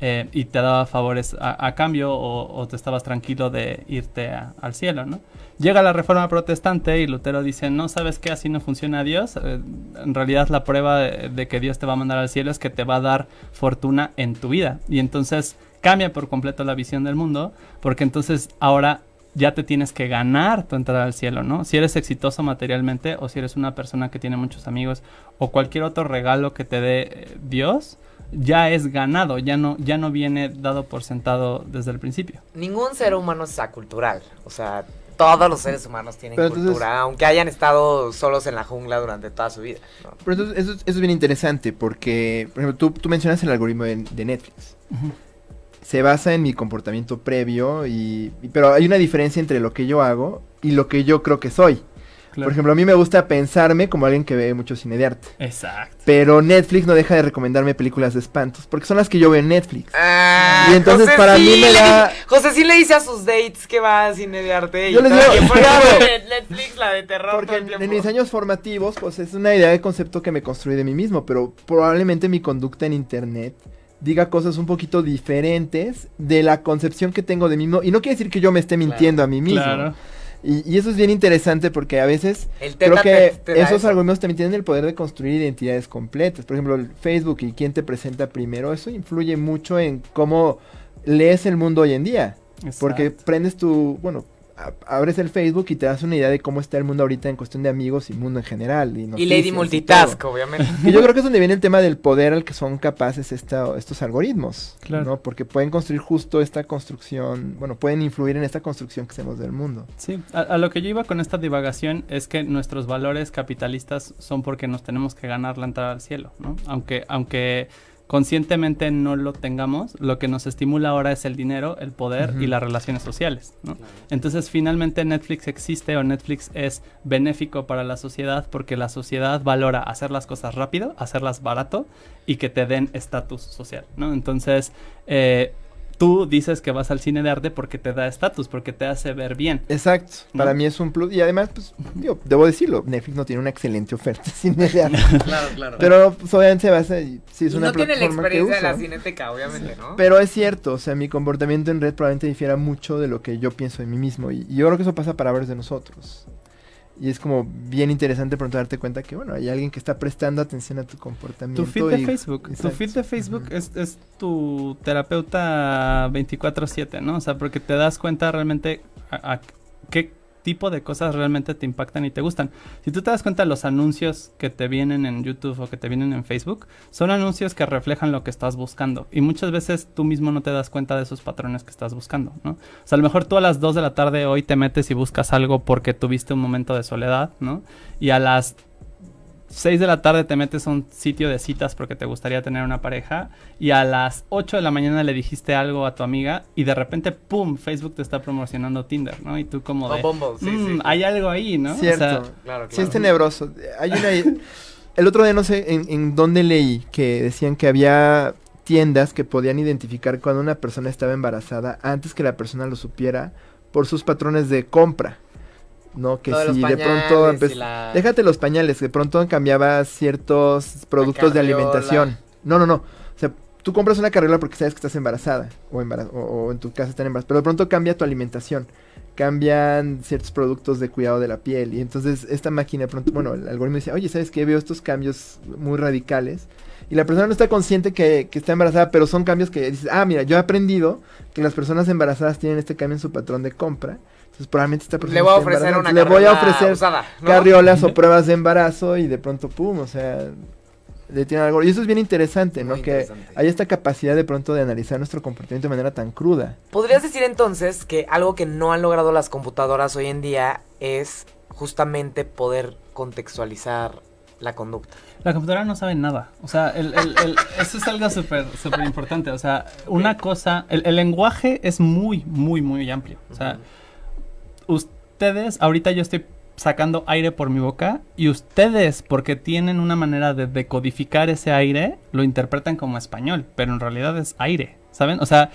y te daba favores a cambio o te estabas tranquilo de irte al cielo, ¿no? Llega la Reforma Protestante y Lutero dice, no, ¿sabes qué? Así no funciona Dios. En realidad la prueba de que Dios te va a mandar al cielo es que te va a dar fortuna en tu vida. Y entonces cambia por completo la visión del mundo, porque entonces ahora ya te tienes que ganar tu entrada al cielo, ¿no? Si eres exitoso materialmente o si eres una persona que tiene muchos amigos o cualquier otro regalo que te dé Dios, ya es ganado, ya no viene dado por sentado desde el principio. Ningún ser humano es acultural. O sea, todos los seres humanos tienen Pero cultura, entonces, aunque hayan estado solos en la jungla durante toda su vida, ¿no? pero entonces, eso es bien interesante porque, por ejemplo, tú mencionas el algoritmo de Netflix. Uh-huh. Se basa en mi comportamiento previo, pero hay una diferencia entre lo que yo hago y lo que yo creo que soy. Claro. Por ejemplo, a mí me gusta pensarme como alguien que ve mucho cine de arte. Exacto. Pero Netflix no deja de recomendarme películas de espantos, porque son las que yo veo en Netflix. Ah, Y entonces José para sí mí me da... José sí le dice a sus dates que va a cine de arte. Yo les digo, claro. Netflix, la de terror Porque todo el en tiempo. mis años formativos, pues es una idea de concepto que me construí de mí mismo, pero probablemente mi conducta en internet diga cosas un poquito diferentes de la concepción que tengo de mí mismo. Y no quiere decir que yo me esté mintiendo a mí mismo. Claro. Y eso es bien interesante porque a veces El creo teta que te da esos eso. algoritmos también tienen el poder de construir identidades completas. Por ejemplo, el Facebook y quién te presenta primero, eso influye mucho en cómo lees el mundo hoy en día. Porque Exacto. prendes abres el Facebook y te das una idea de cómo está el mundo ahorita en cuestión de amigos y mundo en general. Y noticias Lady y Multitask, todo. obviamente. Y yo creo que es donde viene el tema del poder al que son capaces estos algoritmos, Claro. ¿no? Porque pueden construir justo esta construcción, pueden influir en esta construcción que hacemos del mundo. Sí, a lo que yo iba con esta divagación es que nuestros valores capitalistas son porque nos tenemos que ganar la entrada al cielo, ¿no? Aunque conscientemente no lo tengamos, lo que nos estimula ahora es el dinero, el poder y las relaciones sociales, ¿no? Entonces finalmente Netflix existe o Netflix es benéfico para la sociedad porque la sociedad valora hacer las cosas rápido, hacerlas barato y que te den estatus social, ¿no? Entonces tú dices que vas al cine de arte porque te da estatus, porque te hace ver bien. Exacto, ¿No? para mí es un plus y además, pues, debo decirlo, Netflix no tiene una excelente oferta de cine de arte. Claro. Pero pues, obviamente se basa y sí es Y una no tiene la plataforma que experiencia de la uso. cineteca, obviamente, ¿no? Pero es cierto, o sea, mi comportamiento en red probablemente difiera mucho de lo que yo pienso de mí mismo. Y yo creo que eso pasa para varios de nosotros. Y es como bien interesante pronto darte cuenta que, hay alguien que está prestando atención a tu comportamiento. Tu feed de Facebook. Tu Exacto. feed de Facebook es tu terapeuta 24/7, ¿no? O sea, porque te das cuenta realmente a qué tipo de cosas realmente te impactan y te gustan. Si tú te das cuenta, los anuncios que te vienen en YouTube o que te vienen en Facebook son anuncios que reflejan lo que estás buscando. Y muchas veces tú mismo no te das cuenta de esos patrones que estás buscando, ¿no? O sea, a lo mejor tú a las 2 de la tarde hoy te metes y buscas algo porque tuviste un momento de soledad, ¿no? Y a las 6 de la tarde te metes a un sitio de citas porque te gustaría tener una pareja y a las 8 de la mañana le dijiste algo a tu amiga y de repente, ¡pum!, Facebook te está promocionando Tinder, ¿no? Y tú como de, Bumble, sí. hay algo ahí, ¿no? Cierto. O sea, Claro. Sí, es tenebroso. El otro día no sé en dónde leí que decían que había tiendas que podían identificar cuando una persona estaba embarazada antes que la persona lo supiera por sus patrones de compra. No, que Lo de los si de pañales pronto y la- déjate los pañales, de pronto cambiaba ciertos productos de carriola. alimentación. No. O sea, tú compras una carriola porque sabes que estás embarazada o en tu casa están embarazadas, pero de pronto cambia tu alimentación. Cambian ciertos productos de cuidado de la piel y entonces esta máquina de pronto, bueno, el algoritmo dice, oye, ¿sabes qué? Veo estos cambios muy radicales y la persona no está consciente que está embarazada, pero son cambios que dices, mira, yo he aprendido que las personas embarazadas tienen este cambio en su patrón de compra, entonces probablemente esta persona Le voy a esté ofrecer embarazada, una le voy a carriola ofrecer usada, ¿no? carriolas o pruebas de embarazo y de pronto, pum, o sea, le tienen algo. Y eso es bien interesante, ¿no? Muy Que interesante. hay esta capacidad de pronto de analizar nuestro comportamiento de manera tan cruda. ¿Podrías decir entonces que algo que no han logrado las computadoras hoy en día es justamente poder contextualizar la conducta? la computadora no sabe nada. O sea, eso es algo súper importante. O sea, una cosa, el lenguaje es muy, muy, muy amplio. O sea, ustedes, ahorita yo estoy sacando aire por mi boca y ustedes, porque tienen una manera de decodificar ese aire, lo interpretan como español, pero en realidad es aire, ¿saben? O sea,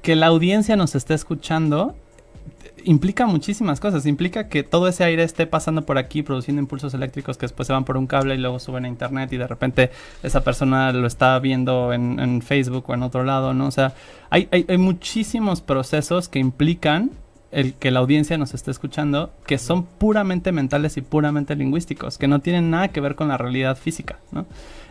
que la audiencia nos esté escuchando implica muchísimas cosas. Implica que todo ese aire esté pasando por aquí, produciendo impulsos eléctricos que después se van por un cable y luego suben a internet y de repente esa persona lo está viendo en Facebook o en otro lado, ¿no? O sea, hay muchísimos procesos que implican el que la audiencia nos esté escuchando, que son puramente mentales y puramente lingüísticos, que no tienen nada que ver con la realidad física, ¿no?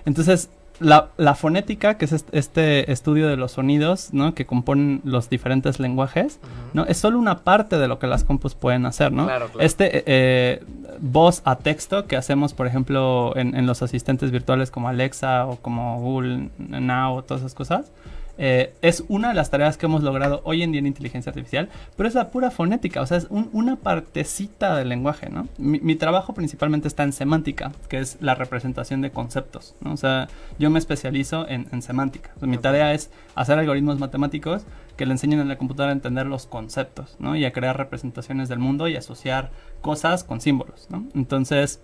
Entonces, la fonética, que es este estudio de los sonidos, ¿no?, que componen los diferentes lenguajes, ¿no?, es solo una parte de lo que las compus pueden hacer, ¿no? Claro, claro. Voz a texto que hacemos, por ejemplo, en los asistentes virtuales como Alexa o como Google Now o todas esas cosas, es una de las tareas que hemos logrado hoy en día en inteligencia artificial, pero es la pura fonética, o sea, es una partecita del lenguaje, ¿no? Mi trabajo principalmente está en semántica, que es la representación de conceptos, ¿no? O sea, yo me especializo en semántica. O sea, mi tarea es hacer algoritmos matemáticos que le enseñen a la computadora a entender los conceptos, ¿no? Y a crear representaciones del mundo y asociar cosas con símbolos, ¿no? Entonces,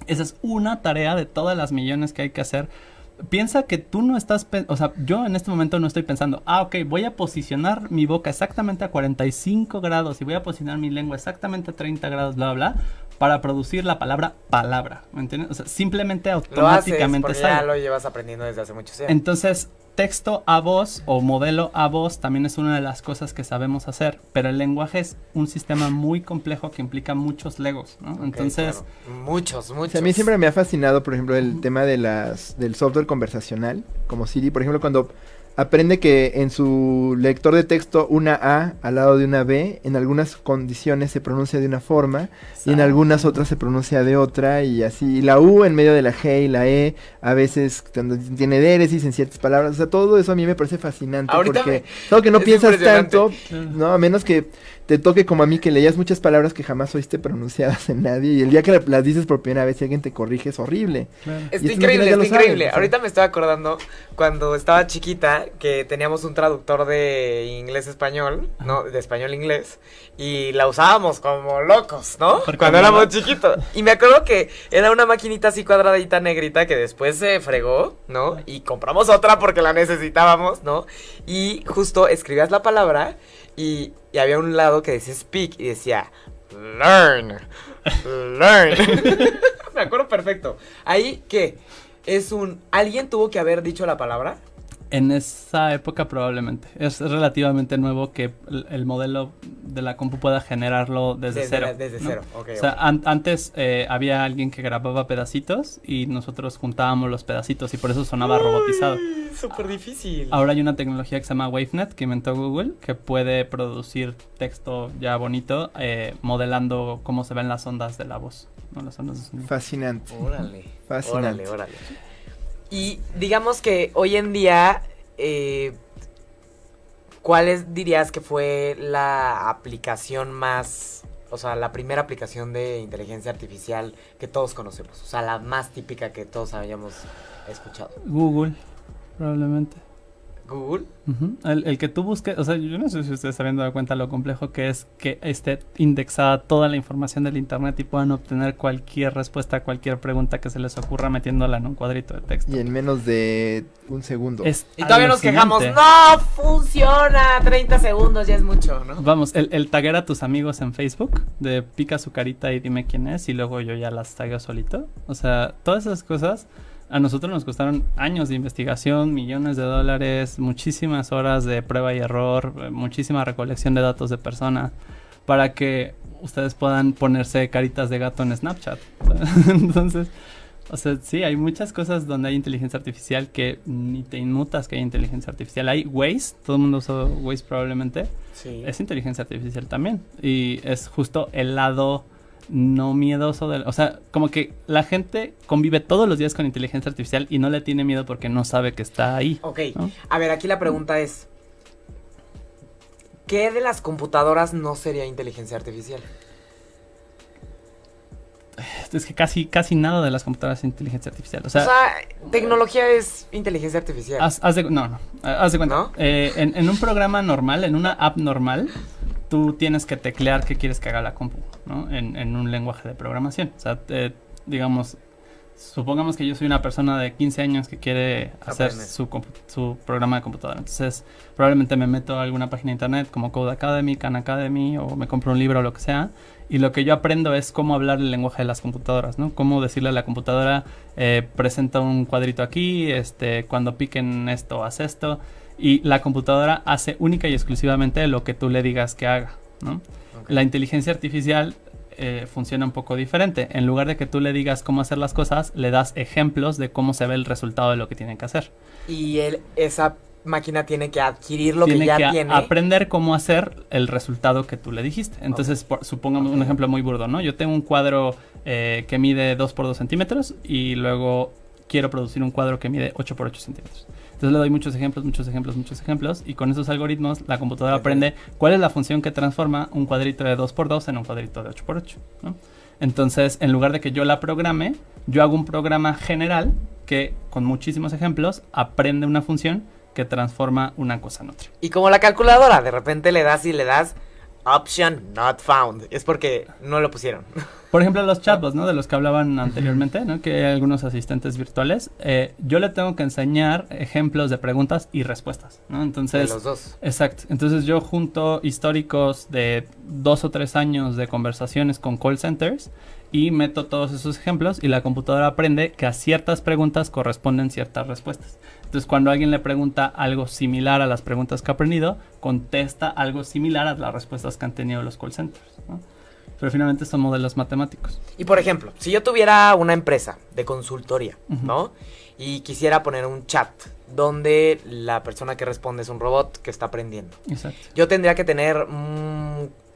esa es una tarea de todas las millones que hay que hacer. Piensa que tú no estás, o sea, yo en este momento no estoy pensando, ok, voy a posicionar mi boca exactamente a 45 grados y voy a posicionar mi lengua exactamente a 30 grados, bla, bla, para producir la palabra, ¿me entiendes? O sea, simplemente automáticamente lo haces porque ya lo llevas aprendiendo desde hace muchos años. Entonces, texto a voz o modelo a voz también es una de las cosas que sabemos hacer, pero el lenguaje es un sistema muy complejo que implica muchos legos, ¿no? Okay, entonces, claro. Muchos. O sea, a mí siempre me ha fascinado, por ejemplo, el tema de del software conversacional, como Siri, por ejemplo, cuando aprende que en su lector de texto una A al lado de una B, en algunas condiciones se pronuncia de una forma y en algunas otras se pronuncia de otra y así. Y la U en medio de la G y la E, a veces tiene déresis en ciertas palabras. O sea, todo eso a mí me parece fascinante porque es algo que no piensas tanto, ¿no? A menos que te toque como a mí que leías muchas palabras que jamás oíste pronunciadas en nadie y el día que las dices por primera vez y alguien te corrige es horrible. claro. Está increíble. Ahorita me estoy acordando cuando estaba chiquita que teníamos un traductor de inglés-español, ¿no? De español-inglés, y la usábamos como locos, ¿no? Cuando éramos chiquitos. Y me acuerdo que era una maquinita así cuadradita negrita que después se fregó, ¿no? Y compramos otra porque la necesitábamos, ¿no? Y justo escribías la palabra y había un lado que decía speak y decía learn. Me acuerdo perfecto. Ahí, ¿qué? ¿Alguien tuvo que haber dicho la palabra? En esa época probablemente. Es relativamente nuevo que el modelo de la compu pueda generarlo desde cero. Desde ¿no? cero, ok. O sea, antes había alguien que grababa pedacitos y nosotros juntábamos los pedacitos y por eso sonaba robotizado. Súper difícil. Ahora hay una tecnología que se llama WaveNet que inventó Google que puede producir texto ya bonito modelando cómo se ven las ondas de la voz, ¿no? Las ondas de sonido. Fascinante. Órale. Fascinante. Órale. Y digamos que hoy en día, ¿cuál dirías que fue la aplicación más, o sea, la primera aplicación de inteligencia artificial que todos conocemos? O sea, la más típica que todos hayamos escuchado. Google, probablemente. ¿Google? El que tú busques, o sea, yo no sé si ustedes se habían dado cuenta lo complejo que es que esté indexada toda la información del internet y puedan obtener cualquier respuesta a cualquier pregunta que se les ocurra metiéndola en un cuadrito de texto. Y en menos de un segundo. Es Y todavía nos quejamos, alucinante. ¡no funciona! 30 segundos ya es mucho, ¿no? Vamos, el taguear a tus amigos en Facebook, de pica su carita y dime quién es, y luego yo ya las tagueo solito. O sea, todas esas cosas a nosotros nos costaron años de investigación, millones de dólares, muchísimas horas de prueba y error, muchísima recolección de datos de personas, para que ustedes puedan ponerse caritas de gato en Snapchat. Entonces, o sea, sí, hay muchas cosas donde hay inteligencia artificial que ni te inmutas que hay inteligencia artificial. Hay Waze, todo el mundo usa Waze probablemente. Sí. Es inteligencia artificial también. Y es justo el lado no miedoso o sea, como que la gente convive todos los días con inteligencia artificial y no le tiene miedo porque no sabe que está ahí. Ok, ¿no? a ver, aquí la pregunta es, ¿qué de las computadoras no sería inteligencia artificial? Es que casi nada de las computadoras es inteligencia artificial. O sea, tecnología es inteligencia artificial. haz de cuenta. ¿No? En un programa normal, en una app normal, tú tienes que teclear qué quieres que haga la compu, ¿no? En un lenguaje de programación. O sea, digamos, supongamos que yo soy una persona de 15 años que quiere hacer su programa de computadora. Entonces, probablemente me meto a alguna página de internet como Code Academy, Khan Academy, o me compro un libro o lo que sea. Y lo que yo aprendo es cómo hablar el lenguaje de las computadoras, ¿no? Cómo decirle a la computadora, presenta un cuadrito aquí, cuando piquen esto, haz esto. Y la computadora hace única y exclusivamente lo que tú le digas que haga, ¿no? Okay. La inteligencia artificial funciona un poco diferente. En lugar de que tú le digas cómo hacer las cosas, le das ejemplos de cómo se ve el resultado de lo que tiene que hacer. Y esa máquina tiene que adquirir lo que ya tiene. Aprender cómo hacer el resultado que tú le dijiste. Entonces, supongamos un ejemplo muy burdo, ¿no? Yo tengo un cuadro que mide 2 por 2 centímetros y luego quiero producir un cuadro que mide 8 por 8 centímetros. Entonces le doy muchos ejemplos y con esos algoritmos la computadora aprende cuál es la función que transforma un cuadrito de 2 por 2 en un cuadrito de 8 por 8, ¿no? Entonces, en lugar de que yo la programe, yo hago un programa general que con muchísimos ejemplos aprende una función que transforma una cosa en otra. Y como la calculadora, de repente le das option not found. Es porque no lo pusieron. Por ejemplo, los chatbots, ¿no? De los que hablaban anteriormente, ¿no? Que hay algunos asistentes virtuales. Yo le tengo que enseñar ejemplos de preguntas y respuestas, ¿no? Entonces, de los dos. Exacto. Entonces yo junto históricos de 2 o 3 años de conversaciones con call centers y meto todos esos ejemplos y la computadora aprende que a ciertas preguntas corresponden ciertas respuestas. Entonces, cuando alguien le pregunta algo similar a las preguntas que ha aprendido, contesta algo similar a las respuestas que han tenido los call centers, ¿no? Pero finalmente son modelos matemáticos. Y por ejemplo, si yo tuviera una empresa de consultoría, ¿no? Y quisiera poner un chat donde la persona que responde es un robot que está aprendiendo. Exacto. Yo tendría que tener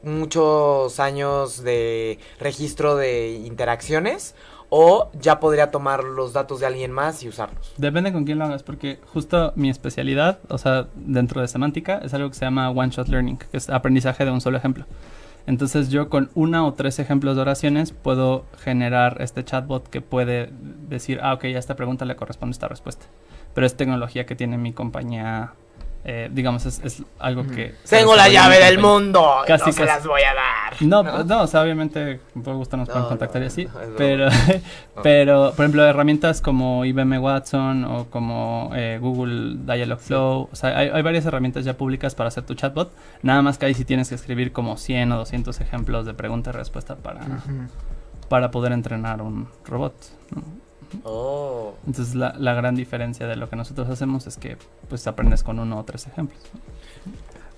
muchos años de registro de interacciones, o ya podría tomar los datos de alguien más y usarlos. Depende con quién lo hagas, porque justo mi especialidad, o sea, dentro de semántica, es algo que se llama one shot learning, que es aprendizaje de un solo ejemplo. Entonces yo con 1 o 3 ejemplos de oraciones puedo generar este chatbot que puede decir, ok, a esta pregunta le corresponde esta respuesta. Pero es tecnología que tiene mi compañía, digamos, es algo que... Tengo la llave del mundo, casi se las voy a dar. No, o sea, obviamente, por gusto nos pueden contactar y así, pero, por ejemplo, herramientas como IBM Watson o como Google Dialogflow, o sea, hay varias herramientas ya públicas para hacer tu chatbot, nada más que ahí sí tienes que escribir como 100 o 200 ejemplos de pregunta y respuesta para poder entrenar un robot, ¿no? Oh. Entonces la gran diferencia de lo que nosotros hacemos es que pues aprendes con 1 o 3 ejemplos.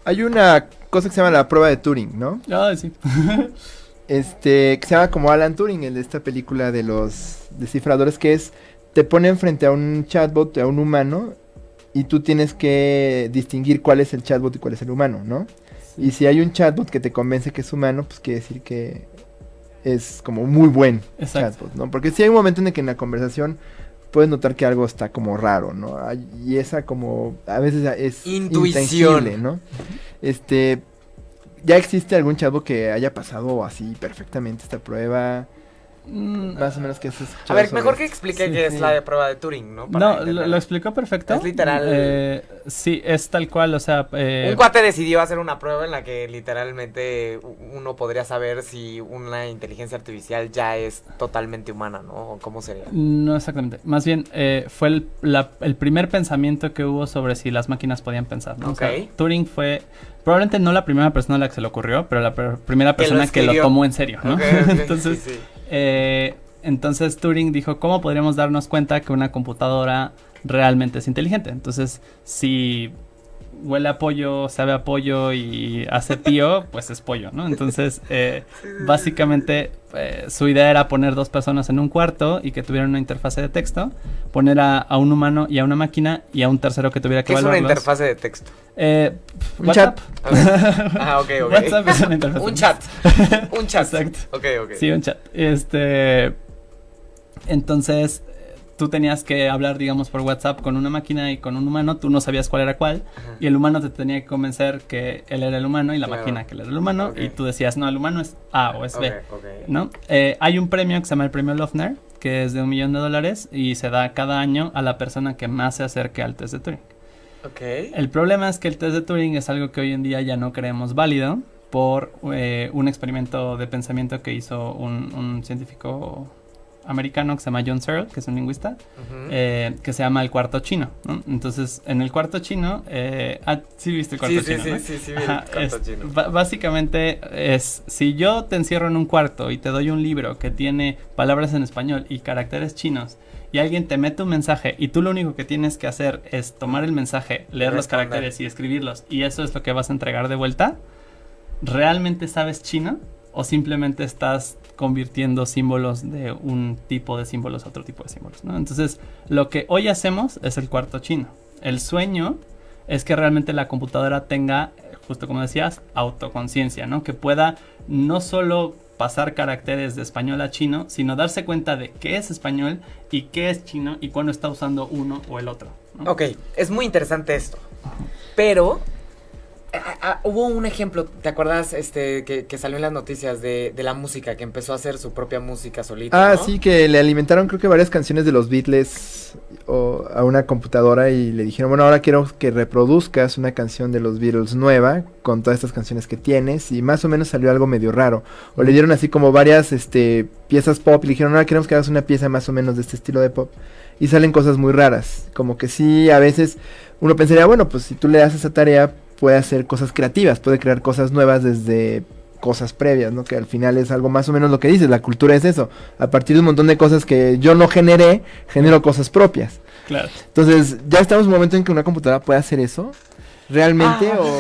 Hay una cosa que se llama la prueba de Turing, ¿no? Ah, sí. Que se llama como Alan Turing, el de esta película de los descifradores, que es, te ponen frente a un chatbot, a un humano, y tú tienes que distinguir cuál es el chatbot y cuál es el humano, ¿no? Sí. Y si hay un chatbot que te convence que es humano, pues quiere decir que es como muy buen chatbot, ¿no? Porque si hay un momento en el que en la conversación puedes notar que algo está como raro, ¿no? Y esa como, a veces es intuición, intangible, ¿no? ¿Ya existe algún chavo que haya pasado así perfectamente esta prueba? Más o menos que se A ver, mejor que explique qué es la de prueba de Turing, ¿no? No, lo explicó perfecto. Es literal. Sí, es tal cual, o sea... un cuate decidió hacer una prueba en la que literalmente uno podría saber si una inteligencia artificial ya es totalmente humana, ¿no? ¿O cómo sería? No exactamente. Más bien, fue el primer pensamiento que hubo sobre si las máquinas podían pensar, ¿no? Ok. O sea, Turing fue... Probablemente no la primera persona a la que se le ocurrió, pero la primera Que lo persona que lo escribió. tomó en serio, ¿no? Ok, Entonces... sí. Entonces Turing dijo, ¿cómo podríamos darnos cuenta que una computadora realmente es inteligente? Entonces, si huele a pollo, sabe a pollo y hace pío, pues es pollo, ¿no? Entonces, básicamente, su idea era poner dos personas en un cuarto y que tuvieran una interfase de texto, poner a un humano y a una máquina y a un tercero que tuviera que ¿Qué es una evaluarlos. interfase de texto? Un WhatsApp. Ah, ok. WhatsApp es una interfase. Un chat. Un chat. Exacto. Ok. Sí, un chat. Entonces, tú tenías que hablar, digamos, por WhatsApp con una máquina y con un humano. Tú no sabías cuál era cuál. Ajá. Y el humano te tenía que convencer que él era el humano y la Claro. máquina que él era el humano. Ok. Y tú decías, no, el humano es A o es B. Ok. ¿No? Hay un premio que se llama el premio Loeffner, que es de $1 millón y se da cada año a la persona que más se acerque al test de Turing. Ok. El problema es que el test de Turing es algo que hoy en día ya no creemos válido por un experimento de pensamiento que hizo un científico americano que se llama John Searle, que es un lingüista, Ujú. que se llama el cuarto chino, ¿no? Entonces, en el cuarto chino, sí viste el cuarto chino, ¿no? Sí, Ajá, el cuarto chino. Básicamente es, si yo te encierro en un cuarto y te doy un libro que tiene palabras en español y caracteres chinos, y alguien te mete un mensaje y tú lo único que tienes que hacer es tomar el mensaje, leer los Responder. caracteres y escribirlos, y eso es lo que vas a entregar de vuelta, ¿realmente sabes chino? ¿O simplemente estás convirtiendo símbolos de un tipo de símbolos a otro tipo de símbolos, ¿no? Entonces, lo que hoy hacemos es el cuarto chino. El sueño es que realmente la computadora tenga, justo como decías, autoconciencia, ¿no? Que pueda no solo pasar caracteres de español a chino, sino darse cuenta de qué es español y qué es chino y cuándo está usando uno o el otro, ¿no? Ok, es muy interesante esto. Pero hubo un ejemplo, ¿te acuerdas que salió en las noticias de la música, que empezó a hacer su propia música solita? Ah, ¿no? sí, que le alimentaron creo que varias canciones de los Beatles a una computadora y le dijeron, bueno, ahora quiero que reproduzcas una canción de los Beatles nueva con todas estas canciones que tienes, y más o menos salió algo medio raro. O le dieron así como varias piezas pop y le dijeron, ahora queremos que hagas una pieza más o menos de este estilo de pop. Y salen cosas muy raras, como que sí, a veces uno pensaría, bueno, pues si tú le das esa tarea puede hacer cosas creativas, puede crear cosas nuevas desde cosas previas, ¿no? Que al final es algo más o menos lo que dices, la cultura es eso. A partir de un montón de cosas que yo no generé, genero cosas propias. Claro. Entonces, ya estamos en un momento en que una computadora puede hacer eso, realmente, o...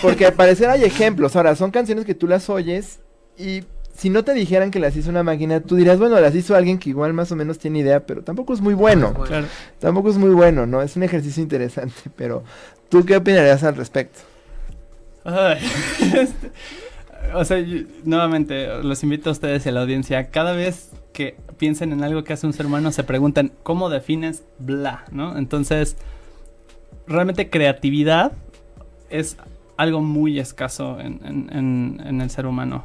Porque al parecer hay ejemplos. Ahora, son canciones que tú las oyes y si no te dijeran que las hizo una máquina, tú dirías, bueno, las hizo alguien que igual más o menos tiene idea, pero tampoco es muy bueno. Claro. Tampoco es muy bueno, ¿no? Es un ejercicio interesante, pero ¿tú qué opinarías al respecto? Ay, o sea, nuevamente, los invito a ustedes y a la audiencia, cada vez que piensen en algo que hace un ser humano, se preguntan, ¿cómo defines bla? ¿No? Entonces, realmente creatividad es algo muy escaso en el ser humano.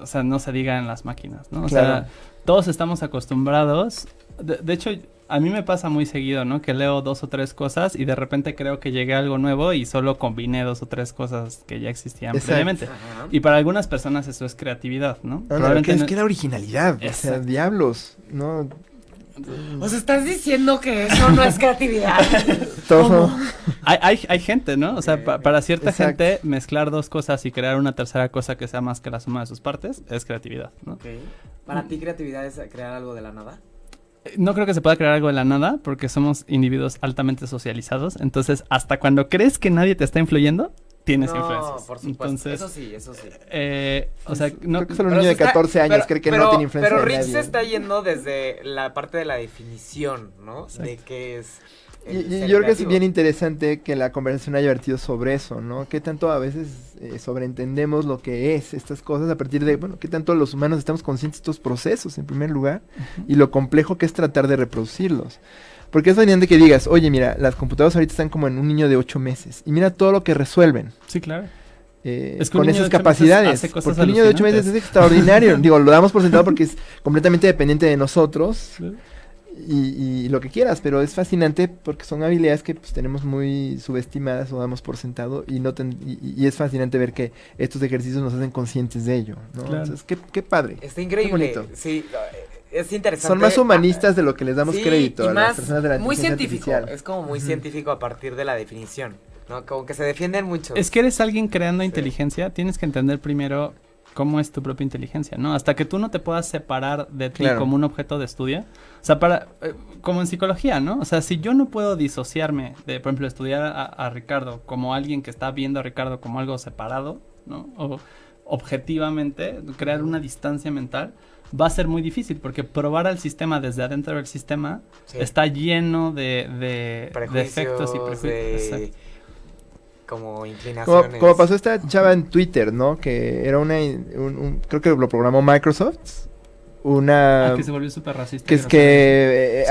O sea, no se diga en las máquinas, ¿no? O Claro. sea, todos estamos acostumbrados. De hecho, a mí me pasa muy seguido, ¿no? Que leo 2 o 3 cosas y de repente creo que llegué a algo nuevo y solo combiné 2 o 3 cosas que ya existían Exacto. previamente. Ajá. Y para algunas personas eso es creatividad, ¿no? Que es no- que era originalidad, o sea, Exacto. diablos, ¿no? O sea, estás diciendo que eso no es creatividad. Todo, hay gente, ¿no? O sea, para cierta Exacto. gente mezclar 2 cosas y crear una tercera cosa que sea más que la suma de sus partes es creatividad, ¿no? Ok. ¿Para ti creatividad es crear algo de la nada? No creo que se pueda crear algo de la nada porque somos individuos altamente socializados. Entonces, hasta cuando crees que nadie te está influyendo, tienes influencias. por supuesto. Entonces, eso sí. o sea, no, creo que solo un Pero niño de se está- 14 años cree que no tiene influencia Pero de Rich nadie. se está yendo desde la parte de la definición, ¿no? Exacto. De qué es. Y el ser yo creo que es creativo. bien interesante que la conversación haya vertido sobre eso, ¿no? Qué tanto a veces sobreentendemos lo que es estas cosas a partir de, bueno, qué tanto los humanos estamos conscientes de estos procesos en primer lugar y lo complejo que es tratar de reproducirlos. Porque es variante que digas, oye, mira, las computadoras ahorita están como en un niño de 8 meses y mira todo lo que resuelven. sí, claro. Es que un con niño de esas 8 meses capacidades. hace cosas Porque un niño de 8 meses es extraordinario. Digo, lo damos por sentado porque es completamente dependiente de nosotros. Claro. Y lo que quieras, pero es fascinante porque son habilidades que pues, tenemos muy subestimadas o damos por sentado y es fascinante ver que estos ejercicios nos hacen conscientes de ello, ¿no? Claro. Entonces, qué padre. Está increíble. Qué bonito. Sí, es interesante. Son más humanistas de lo que les damos Sí, crédito y a más las personas de la muy inteligencia científico. artificial. Es como muy Ujú. científico a partir de la definición, ¿no? Como que se defienden mucho. Es que eres alguien creando Sí. inteligencia, tienes que entender primero cómo es tu propia inteligencia, ¿no? Hasta que tú no te puedas separar de ti Claro. como un objeto de estudio. O sea, como en psicología, ¿no? O sea, si yo no puedo disociarme de, por ejemplo, estudiar a Ricardo como alguien que está viendo a Ricardo como algo separado, ¿no? O objetivamente, crear una distancia mental, va a ser muy difícil porque probar al sistema desde adentro del sistema Sí. está lleno de defectos y prejuicios. de como inclinaciones. Como pasó esta chava en Twitter, ¿no? Que era creo que lo programó Microsoft. Que se volvió súper racista. Que es que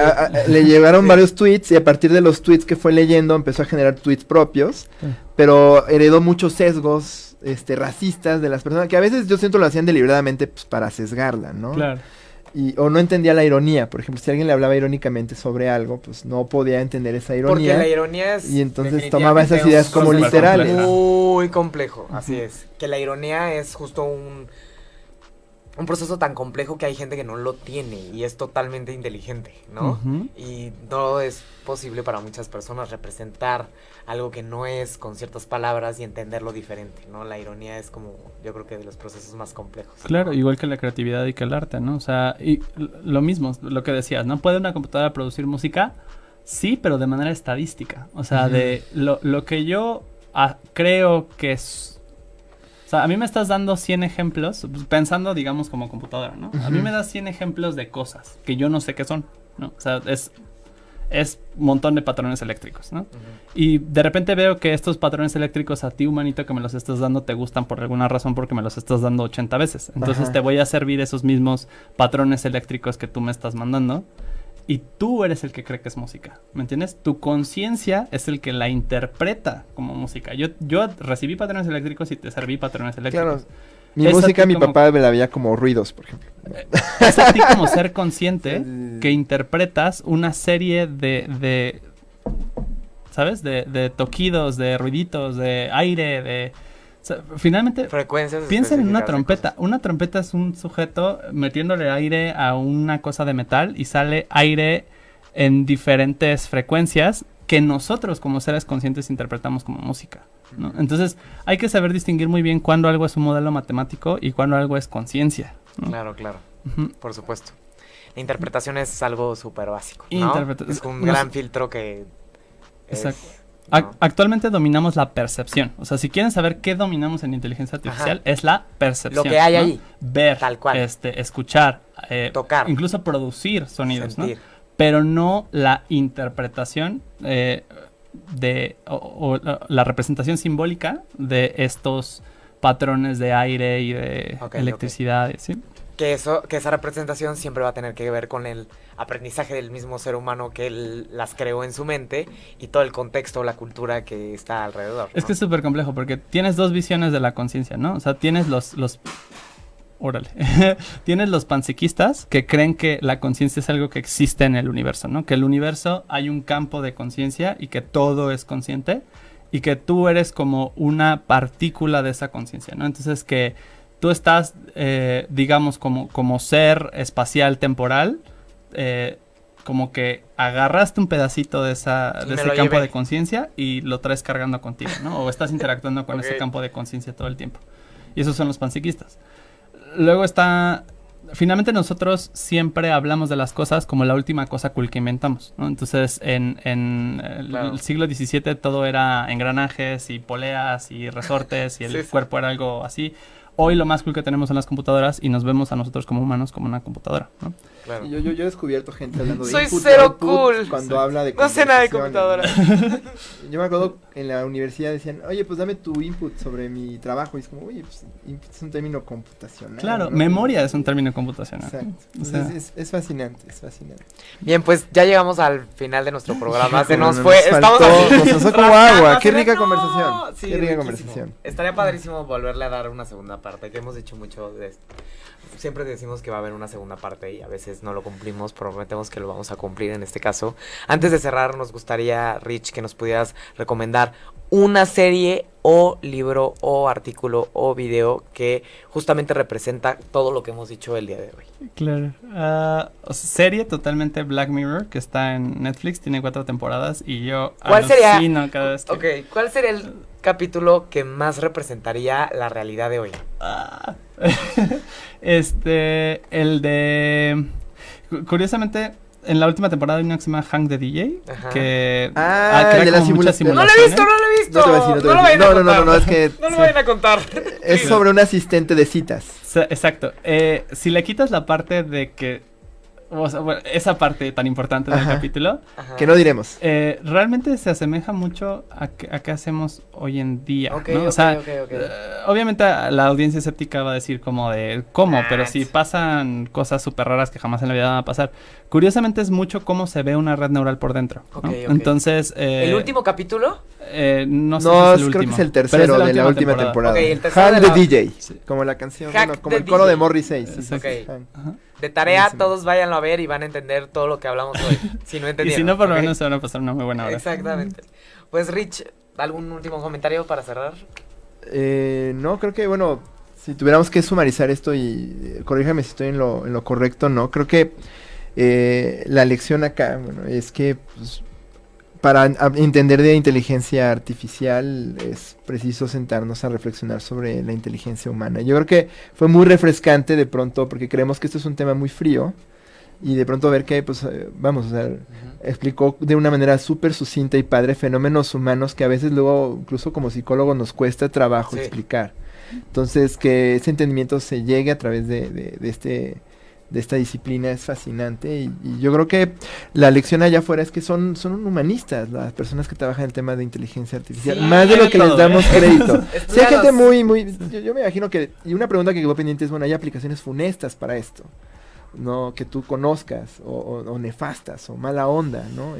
le llegaron varios tweets y a partir de los tweets que fue leyendo empezó a generar tweets propios, pero heredó muchos sesgos racistas de las personas, que a veces yo siento lo hacían deliberadamente pues, para sesgarla, ¿no? Claro. O no entendía la ironía, por ejemplo, si alguien le hablaba irónicamente sobre algo, pues no podía entender esa Porque ironía. la ironía es Y entonces definitivamente tomaba esas un ideas como concepto literales. complejo. muy complejo, así Ujú. es. Que la ironía es justo un proceso tan complejo que hay gente que no lo tiene y es totalmente inteligente, ¿no? Ujú. Y no es posible para muchas personas representar algo que no es con ciertas palabras y entenderlo diferente, ¿no? La ironía es como, yo creo que de los procesos más complejos. Claro, igual que la creatividad y que el arte, ¿no? O sea, y lo mismo, lo que decías, ¿no? ¿Puede una computadora producir música? Sí, pero de manera estadística. O sea, Ujú. de lo que yo creo que es... O sea, a mí me estás dando 100 ejemplos, pensando, digamos, como computadora, ¿no? A mí Ujú. me das 100 ejemplos de cosas que yo no sé qué son, ¿no? O sea, es un montón de patrones eléctricos, ¿no? Ujú. Y de repente veo que estos patrones eléctricos a ti, humanito, que me los estás dando, te gustan por alguna razón porque me los estás dando 80 veces. Entonces Ajá. te voy a servir esos mismos patrones eléctricos que tú me estás mandando. Y tú eres el que cree que es música, ¿me entiendes? Tu conciencia es el que la interpreta como música. Yo recibí patrones eléctricos y te serví patrones eléctricos. Claro. Mi Es a música, ti mi como- papá me la veía como ruidos, por ejemplo. Es a ti como ser consciente Sí. que interpretas una serie de ¿sabes? De toquidos, de ruiditos, de aire, o sea, finalmente, Frecuencias piensen en una específicas de trompeta. cosas. Una trompeta es un sujeto metiéndole aire a una cosa de metal y sale aire en diferentes frecuencias que nosotros como seres conscientes interpretamos como música, ¿no? Entonces hay que saber distinguir muy bien cuándo algo es un modelo matemático y cuándo algo es conciencia, ¿no? Claro, claro, Ujú. por supuesto. La interpretación es algo súper básico, ¿no? Interpreta- Es un no gran sé. filtro que es, Exacto. ¿no? Actualmente dominamos la percepción. O sea, si quieren saber qué dominamos en inteligencia artificial, Ajá. es la percepción. Lo que hay ¿no? ahí. Ver, Tal cual. escuchar, Tocar. incluso producir sonidos, ¿no? Sentir. Pero no la interpretación o la representación simbólica de estos patrones de aire y de Ok, electricidad, ¿sí? Que esa representación siempre va a tener que ver con el aprendizaje del mismo ser humano que él las creó en su mente y todo el contexto, la cultura que está alrededor, Es ¿no? que es súper complejo porque tienes dos visiones de la conciencia, ¿no? O sea, tienes órale, tienes los panpsiquistas que creen que la conciencia es algo que existe en el universo, ¿no? Que el universo hay un campo de conciencia y que todo es consciente y que tú eres como una partícula de esa conciencia, ¿no? Entonces que tú estás, digamos, como ser espacial temporal, como que agarraste un pedacito de Y ese me lo campo llevé. de conciencia y lo traes cargando contigo, ¿no? O estás interactuando con Ok. ese campo de conciencia todo el tiempo. Y esos son los panpsiquistas. Luego está... Finalmente nosotros siempre hablamos de las cosas como la última cosa cool que inventamos, ¿no? Entonces en Claro. el siglo XVII todo era engranajes y poleas y resortes y el Sí, sí. cuerpo era algo así. hoy lo más cool que tenemos son las computadoras y nos vemos a nosotros como humanos como una computadora, ¿no? Claro. Yo he descubierto gente hablando de Soy input, cero output, cool. cuando habla de No sé nada de conversaciones. computadora. Yo me acuerdo en la universidad decían, oye, pues dame tu input sobre mi trabajo. Y es como, oye, pues input es un término computacional. Claro, ¿no? memoria es un término computacional. Exacto. O sea, Entonces, es fascinante, es fascinante. Bien, pues ya llegamos al final de nuestro programa. Se nos No, fue. faltó, Estamos así. nos pasó como rascando, agua. Qué así de, rica no. conversación. Sí, Qué rica riquísimo. conversación. Estaría padrísimo volverle a dar una segunda parte, que hemos dicho mucho de esto. Siempre decimos que va a haber una segunda parte y a veces no lo cumplimos, prometemos que lo vamos a cumplir en este caso. Antes de cerrar, nos gustaría, Rich, que nos pudieras recomendar una serie o libro o artículo o video que justamente representa todo lo que hemos dicho el día de hoy. claro. Serie totalmente Black Mirror, que está en Netflix, tiene 4 temporadas y yo ¿Cuál sería? alucino cada vez que... Ok, ¿cuál sería el capítulo que más representaría la realidad de hoy? Ah. El de... Curiosamente, en la última temporada hay una que se llama Hank the DJ, Ajá. que Ah, crea el de la como muchas simulación. No lo he simulaciones. visto, no lo he visto. No te voy a decir, no te voy a lo decir. vayan a No, contar. es que No lo vayan a contar. es sobre un asistente de citas. Exacto. Si le quitas la parte de que... O sea, bueno, esa parte tan importante del Ajá. capítulo, Ajá. Que no diremos. realmente se asemeja mucho a qué hacemos hoy en día, Ok, ¿no? ok, O sea, ok. obviamente la audiencia escéptica va a decir como de ¿cómo? Pero si sí. pasan cosas súper raras que jamás en la vida van a pasar. Curiosamente es mucho cómo se ve una red neural por dentro, ¿no? Ok, ok. Entonces... ¿El último capítulo? no sé No, si es el creo que último, es el pero tercero es de la última temporada. Ok, el tercero Hank de the la- DJ. Sí. Como la canción, Hack bueno, como the el coro DJ. de Morrissey. Sí, sí, Ok. sí, Hank. Ajá. De tarea, Buenísimo. todos váyanlo a ver y van a entender todo lo que hablamos hoy. Si no Y entendieron. si no, por lo ¿ok? menos se van a pasar una muy buena hora. Exactamente. Pues Rich, ¿algún último comentario para cerrar? No, creo que, bueno, si tuviéramos que sumarizar esto y corríjame si estoy en lo correcto, no, creo que la lección acá, bueno, es que pues, para entender de inteligencia artificial es preciso sentarnos a reflexionar sobre la inteligencia humana. Yo creo que fue muy refrescante de pronto porque creemos que esto es un tema muy frío y de pronto ver que, pues, vamos, o sea, explicó de una manera súper sucinta y padre fenómenos humanos que a veces luego, incluso como psicólogo, nos cuesta trabajo Sí. explicar. Entonces, que ese entendimiento se llegue a través de esta disciplina es fascinante y yo creo que la lección allá afuera es que son humanistas las personas que trabajan en el tema de inteligencia artificial, Sí, más de hay lo de que les todo, damos ¿eh? crédito. Sí, hay Estudialos. gente muy, yo me imagino que, y una pregunta que quedó pendiente es, bueno, hay aplicaciones funestas para esto, no que tú conozcas, o nefastas, o mala onda, ¿no?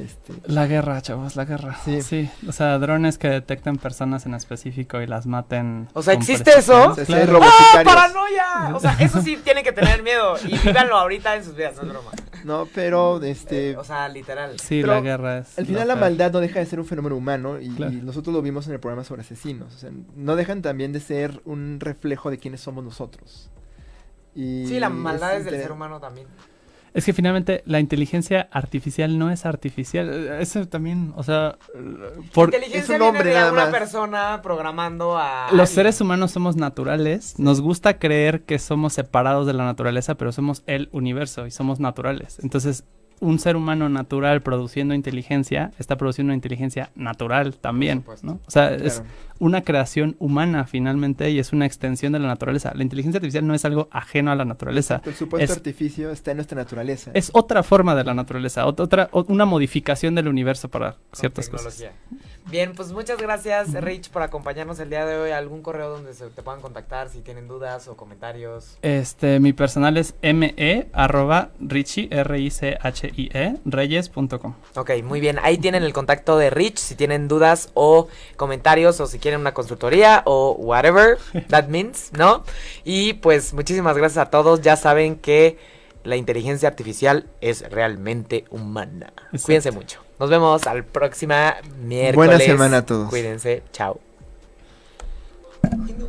La guerra, chavos, la guerra. Sí. Sí, o sea, drones que detecten personas en específico y las maten. O sea, con ¿existe eso? O sea, sí Claro. hay robots ¡Ah, sicarios. paranoia! O sea, eso sí tienen que tener miedo. Y vívanlo ahorita en sus vidas, no es broma. No, pero, O sea, literal. Sí, Pero la guerra es. al final lo la peor. maldad no deja de ser un fenómeno humano y Claro. nosotros lo vimos en el programa sobre asesinos. O sea, no dejan también de ser un reflejo de quiénes somos nosotros. Y Sí, la maldad es del inter- ser humano también. Es que finalmente la inteligencia artificial no es artificial. Eso también, o sea, por Inteligencia es un viene hombre de nada una más. persona programando a... los alguien. seres humanos somos naturales. Nos gusta creer que somos separados de la naturaleza, pero somos el universo y somos naturales. Entonces, un ser humano natural produciendo inteligencia está produciendo una inteligencia natural también, Por supuesto. ¿no? O sea, es Claro. una creación humana finalmente y es una extensión de la naturaleza. La inteligencia artificial no es algo ajeno a la naturaleza. El supuesto es- artificio está en nuestra naturaleza. Es otra forma de la naturaleza, una modificación del universo para Con ciertas cosas. tecnología. Bien, pues muchas gracias, Rich, por acompañarnos el día de hoy. ¿Algún correo donde se te puedan contactar si tienen dudas o comentarios? Mi personal es me@richie, R-I-C-H-I-E, reyes.com. Ok, muy bien. Ahí tienen el contacto de Rich si tienen dudas o comentarios o si quieren una consultoría o whatever that means, ¿no? Y pues muchísimas gracias a todos. Ya saben que la inteligencia artificial es realmente humana. Exacto. Cuídense mucho. Nos vemos al próxima miércoles. Buena semana a todos. Cuídense. Chao. Ay, no.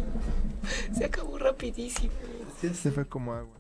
Se acabó rapidísimo. Sí, se fue como agua.